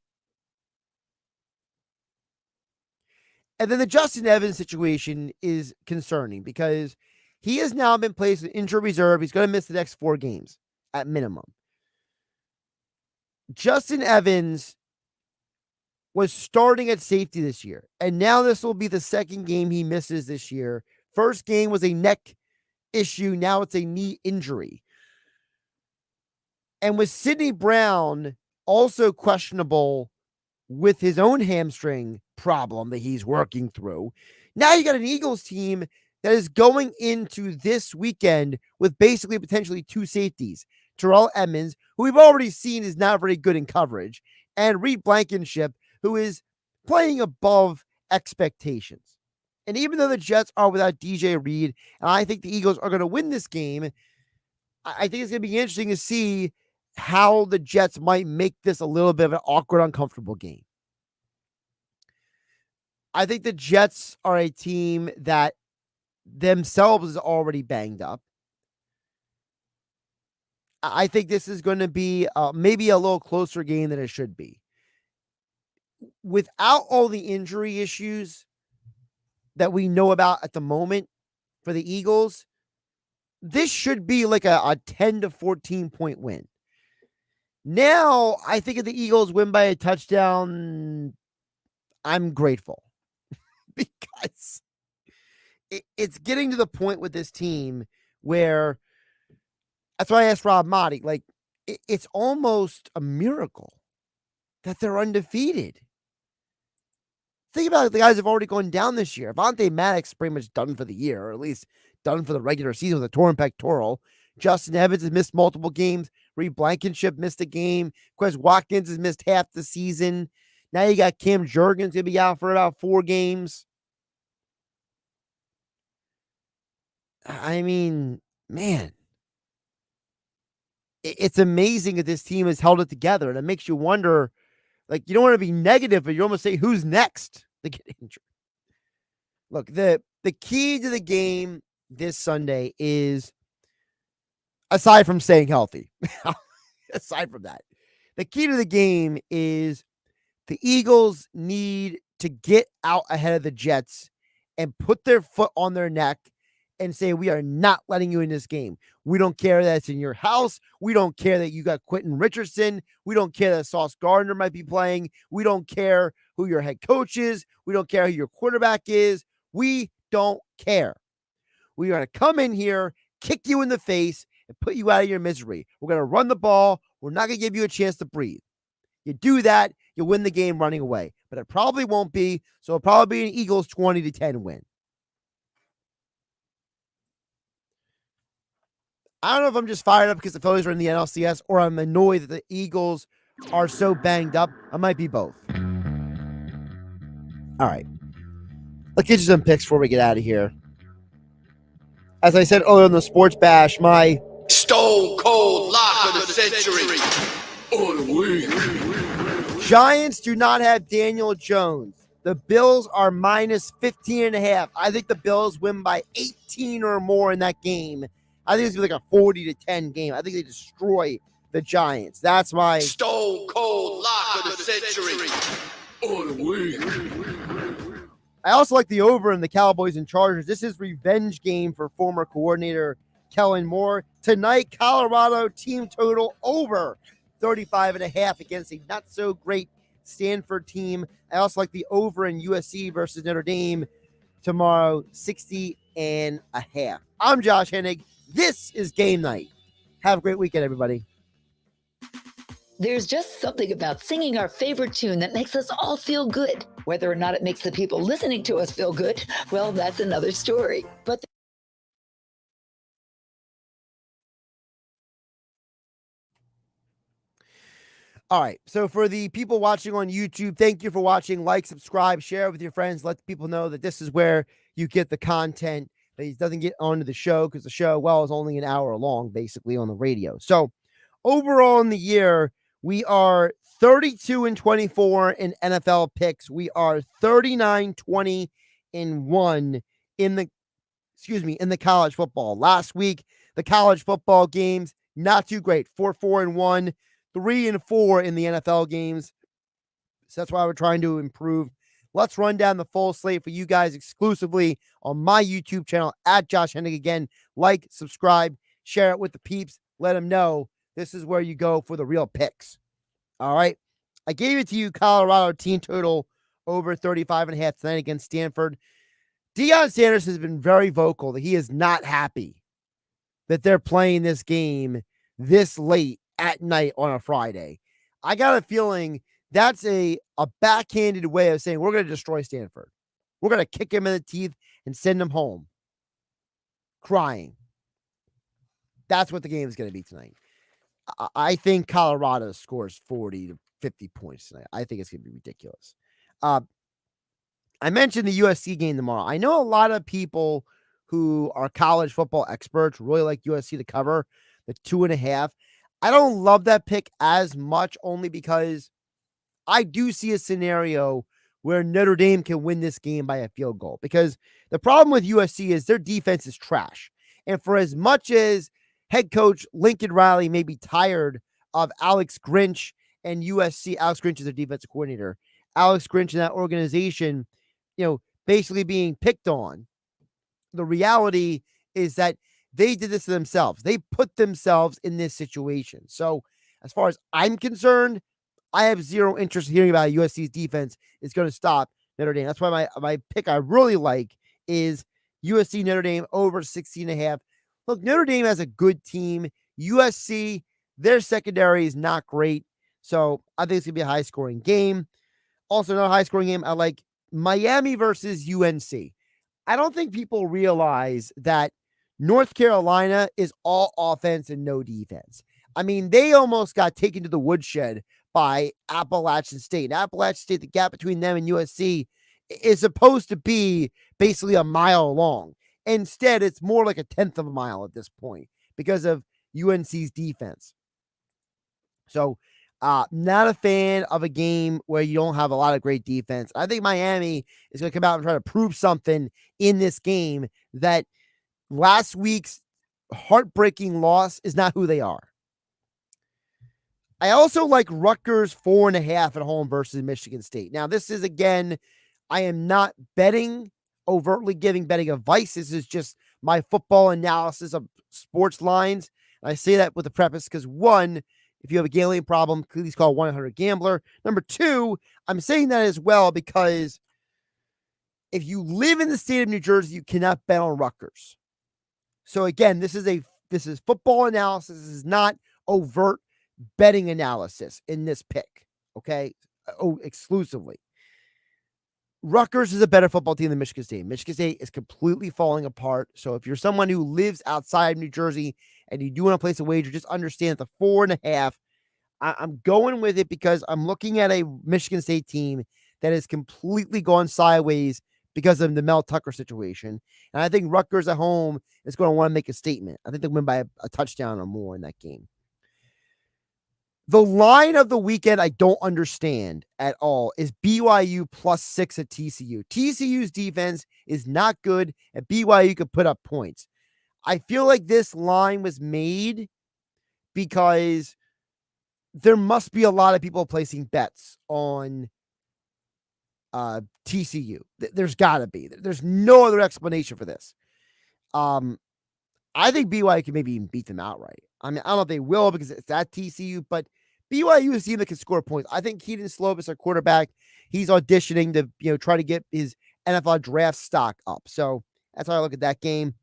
S3: And then the Justin Evans situation is concerning because he has now been placed in injury reserve. He's going to miss the next 4 games at minimum. Justin Evans was starting at safety this year, and now this will be the second game he misses this year. First game was a neck issue. Now it's a knee injury. And with Sidney Brown also questionable with his own hamstring problem that he's working through, now you got an Eagles team that is going into this weekend with basically potentially 2 safeties. Terrell Edmonds, who we've already seen is not very good in coverage, and Reed Blankenship, who is playing above expectations. And even though the Jets are without DJ Reed, and I think the Eagles are going to win this game, I think it's going to be interesting to see how the Jets might make this a little bit of an awkward, uncomfortable game. I think the Jets are a team that themselves is already banged up. I think this is going to be maybe a little closer game than it should be. Without all the injury issues that we know about at the moment for the Eagles, this should be like a 10 to 14 point win. Now, I think if the Eagles win by a touchdown, I'm grateful because it's getting to the point with this team where that's why I asked Rob Maaddi, like, it's almost a miracle that they're undefeated. Think about it, the guys have already gone down this year. Avonte Maddox pretty much done for the year, or at least done for the regular season with a torn pectoral. Justin Evans has missed multiple games. Reed Blankenship missed a game. Quez Watkins has missed half the season. Now you got Cam Jurgens going to be out for about 4 games. I mean, man, it's amazing that this team has held it together, and it makes you wonder, like, you don't want to be negative, but you almost say, who's next to get injured? Look, the key to the game this Sunday is, aside from staying healthy, aside from that, the key to the game is the Eagles need to get out ahead of the Jets and put their foot on their neck and say, we are not letting you in this game. We don't care that it's in your house. We don't care that you got Quentin Richardson. We don't care that Sauce Gardner might be playing. We don't care who your head coach is. We don't care who your quarterback is. We don't care. We are going to come in here, kick you in the face, and put you out of your misery. We're going to run the ball. We're not going to give you a chance to breathe. You do that, you'll win the game running away. But it probably won't be, so it'll probably be an Eagles 20-10 win. I don't know if I'm just fired up because the Phillies are in the NLCS or I'm annoyed that the Eagles are so banged up. I might be both. All right. Let's get you some picks before we get out of here. As I said earlier in the Sports Bash, my
S17: Stone Cold Lock of the Century. Oh, the week.
S3: Giants do not have Daniel Jones. The Bills are minus 15.5. I think the Bills win by 18 or more in that game. I think it's going to be like a 40-10 game. I think they destroy the Giants. That's my
S17: Stone Cold Lock of the Century. Oh, the week.
S3: I also like the over in the Cowboys and Chargers. This is revenge game for former coordinator Kellen Moore. Tonight, Colorado team total over 35.5 against a not-so-great Stanford team. I also like the over in USC versus Notre Dame tomorrow, 60.5. I'm Josh Hennig. This is Game Night. Have a great weekend, everybody.
S8: There's just something about singing our favorite tune that makes us all feel good. Whether or not it makes the people listening to us feel good, well, that's another story. But
S3: All right. So for the people watching on YouTube, thank you for watching. Like, subscribe, share with your friends. Let people know that this is where you get the content that it doesn't get onto the show, because the show, well, is only an hour long, basically, on the radio. So overall in the year, we are 32-24 in NFL picks. We are 39-20-1 in the college football. Last week, the college football games, not too great. 4-4-1, 3-4 in the NFL games. So that's why we're trying to improve. Let's run down the full slate for you guys exclusively on my YouTube channel at Josh Hennig. Again, like, subscribe, share it with the peeps. Let them know this is where you go for the real picks. All right. I gave it to you, Colorado team total over 35.5 tonight against Stanford. Deion Sanders has been very vocal that he is not happy that they're playing this game this late at night on a Friday. I got a feeling that's a backhanded way of saying we're going to destroy Stanford. We're going to kick him in the teeth and send him home crying. That's what the game is going to be tonight. I think Colorado scores 40 to 50 points tonight. I think it's going to be ridiculous. I mentioned the USC game tomorrow. I know a lot of people who are college football experts really like USC to cover the 2.5. I don't love that pick as much, only because I do see a scenario where Notre Dame can win this game by a field goal, because the problem with USC is their defense is trash. And for as much as head coach Lincoln Riley may be tired of Alex Grinch and USC, Alex Grinch is their defensive coordinator, Alex Grinch and that organization, basically being picked on. The reality is that they did this to themselves. They put themselves in this situation. So as far as I'm concerned, I have zero interest in hearing about USC's defense is going to stop Notre Dame. That's why my pick I really like is USC Notre Dame over 16.5. Look, Notre Dame has a good team. USC, their secondary is not great. So I think it's going to be a high-scoring game. Also, not a high-scoring game, I like Miami versus UNC. I don't think people realize that North Carolina is all offense and no defense. I mean, they almost got taken to the woodshed by Appalachian State. And Appalachian State, the gap between them and USC is supposed to be basically a mile long. Instead, it's more like a 1/10 of a mile at this point because of UNC's defense. So, not a fan of a game where you don't have a lot of great defense. I think Miami is going to come out and try to prove something in this game that last week's heartbreaking loss is not who they are. I also like Rutgers 4.5 at home versus Michigan State. Now, this is, again, I am not overtly giving betting advice. This is just my football analysis of sports lines. And I say that with a preface because, one, if you have a gambling problem, please call 1-800-GAMBLER. Number two, I'm saying that as well because if you live in the state of New Jersey, you cannot bet on Rutgers. So again, this is football analysis. This is not overt betting analysis in this pick. Okay, exclusively. Rutgers is a better football team than Michigan State. Michigan State is completely falling apart. So if you're someone who lives outside of New Jersey and you do want to place a wager, just understand that the 4.5, I'm going with it because I'm looking at a Michigan State team that has completely gone sideways because of the Mel Tucker situation. And I think Rutgers at home is going to want to make a statement. I think they'll win by a touchdown or more in that game. The line of the weekend I don't understand at all is BYU +6 at TCU. TCU's defense is not good, and BYU could put up points. I feel like this line was made because there must be a lot of people placing bets on TCU. There's got to be. There's no other explanation for this. I think BYU can maybe even beat them outright. I mean, I don't know if they will because it's at TCU, but BYU is a team that can score points. I think Keaton Slovis, our quarterback, he's auditioning to try to get his NFL draft stock up. So that's how I look at that game.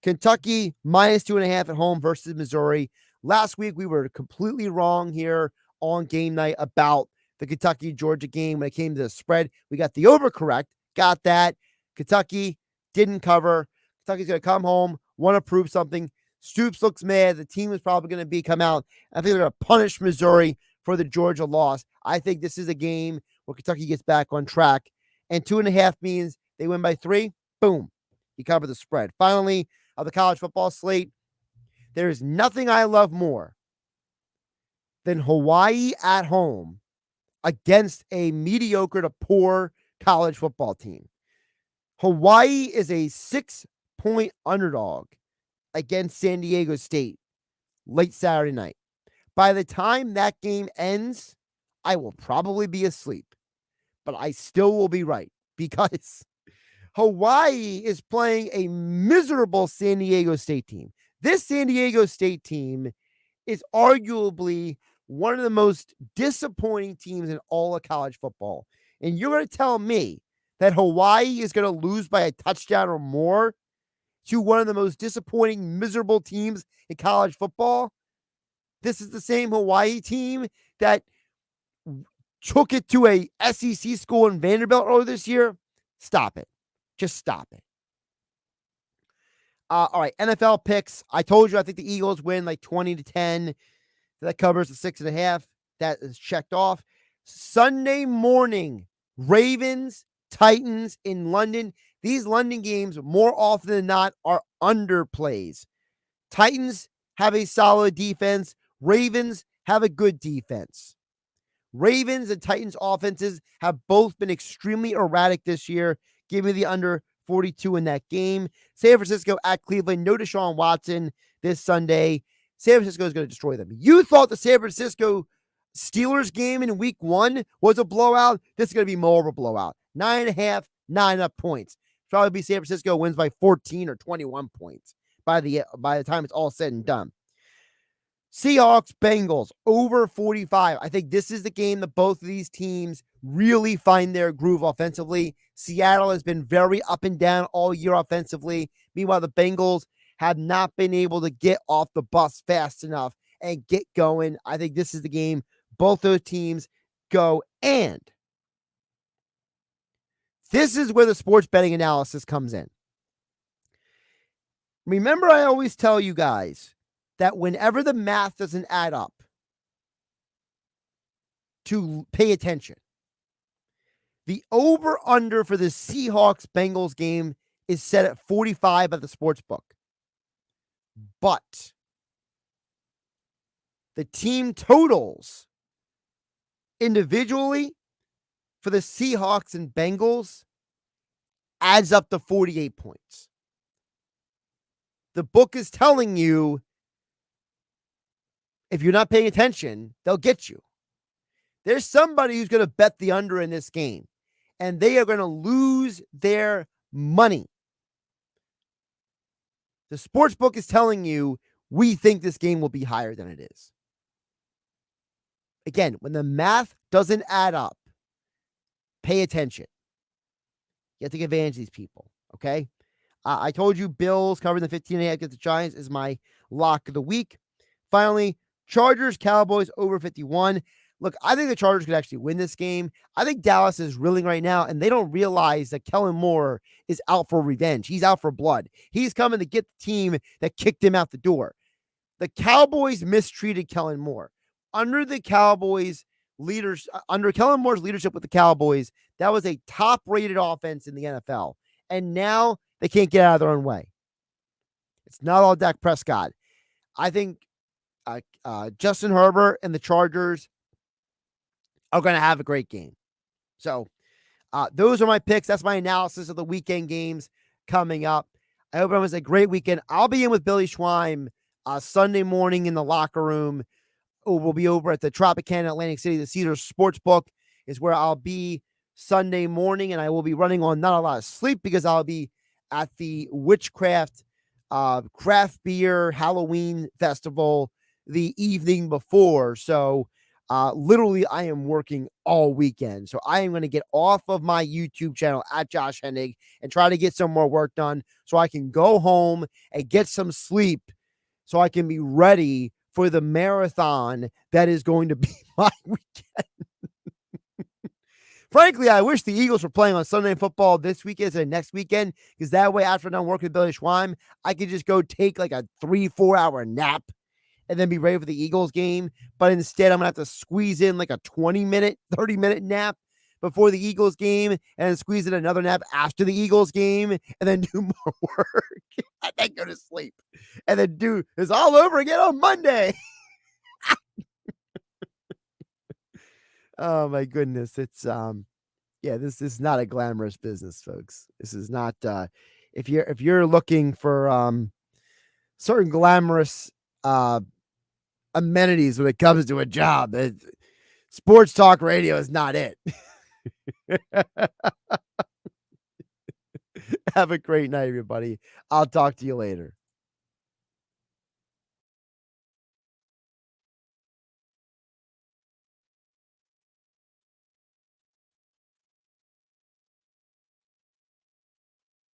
S3: Kentucky -2.5 at home versus Missouri. Last week we were completely wrong here on Game Night about the Kentucky-Georgia game when it came to the spread. We got the overcorrect, got that. Kentucky didn't cover. Kentucky's going to come home, want to prove something. Stoops looks mad. The team is probably going to come out. I think they're going to punish Missouri for the Georgia loss. I think this is a game where Kentucky gets back on track, and 2.5 means they win by 3. Boom. You cover the spread. Finally, of the college football slate, there is nothing I love more than Hawaii at home against a mediocre to poor college football team. Hawaii is a 6-point underdog against San Diego State late Saturday night. By the time that game ends, I will probably be asleep, but I still will be right because Hawaii is playing a miserable San Diego State team. This San Diego State team is arguably one of the most disappointing teams in all of college football. And you're going to tell me that Hawaii is going to lose by a touchdown or more to one of the most disappointing, miserable teams in college football? This is the same Hawaii team that took it to a SEC school in Vanderbilt earlier this year. Stop it. Just stop it. All right, NFL picks. I told you I think the Eagles win like 20-10. That covers the 6.5. That is checked off. Sunday morning, Ravens, Titans in London. These London games, more often than not, are underplays. Titans have a solid defense. Ravens have a good defense. Ravens and Titans offenses have both been extremely erratic this year. Give me the under 42 in that game. San Francisco at Cleveland. No Deshaun Watson this Sunday. San Francisco is going to destroy them. You thought the San Francisco Steelers game in week 1 was a blowout. This is going to be more of a blowout. 9.5, 9 points. Probably be San Francisco wins by 14 or 21 points by the time it's all said and done. Seahawks, Bengals, over 45. I think this is the game that both of these teams really find their groove offensively. Seattle has been very up and down all year offensively. Meanwhile, the Bengals have not been able to get off the bus fast enough and get going. I think this is the game both those teams go. And this is where the sports betting analysis comes in. Remember, I always tell you guys that whenever the math doesn't add up, to pay attention. The over-under for the Seahawks-Bengals game is set at 45 at the sports book. But the team totals individually for the Seahawks and Bengals adds up to 48 points. The book is telling you if you're not paying attention, they'll get you. There's somebody who's going to bet the under in this game, and they are going to lose their money. The sports book is telling you we think this game will be higher than it is. Again, when the math doesn't add up, pay attention. You have to take advantage of these people, okay? I told you Bills covering the 15.5 against the Giants is my lock of the week. Finally, Chargers, Cowboys over 51. Look, I think the Chargers could actually win this game. I think Dallas is reeling right now, and they don't realize that Kellen Moore is out for revenge. He's out for blood. He's coming to get the team that kicked him out the door. The Cowboys mistreated Kellen Moore. Under Kellen Moore's leadership with the Cowboys, that was a top-rated offense in the NFL. And now they can't get out of their own way. It's not all Dak Prescott. I think Justin Herbert and the Chargers are going to have a great game. So those are my picks. That's my analysis of the weekend games coming up. I hope everyone has a great weekend. I'll be in with Billy Schweim Sunday morning in the locker room. We'll be over at the Tropicana Atlantic City. The Caesars Sportsbook is where I'll be Sunday morning, and I will be running on not a lot of sleep because I'll be at the Witchcraft Craft Beer Halloween Festival the evening before. So literally I am working all weekend. So I am going to get off of my YouTube channel at Josh Hennig and try to get some more work done so I can go home and get some sleep so I can be ready for the marathon that is going to be my weekend. Frankly, I wish the Eagles were playing on Sunday Night Football this weekend instead of next weekend, because that way, after I'm done working with Billy Schweim, I could just go take like a 3-4 hour nap and then be ready for the Eagles game. But instead, I'm going to have to squeeze in like a 20-minute, 30-minute nap before the Eagles game, and then squeeze in another nap after the Eagles game, and then do more work, and then go to sleep, and then do this all over again on Monday. Oh my goodness. It's this is not a glamorous business, folks. This is not if you're looking for certain glamorous amenities when it comes to a job, sports talk radio is not it. Have a great night, everybody. I'll talk to you later.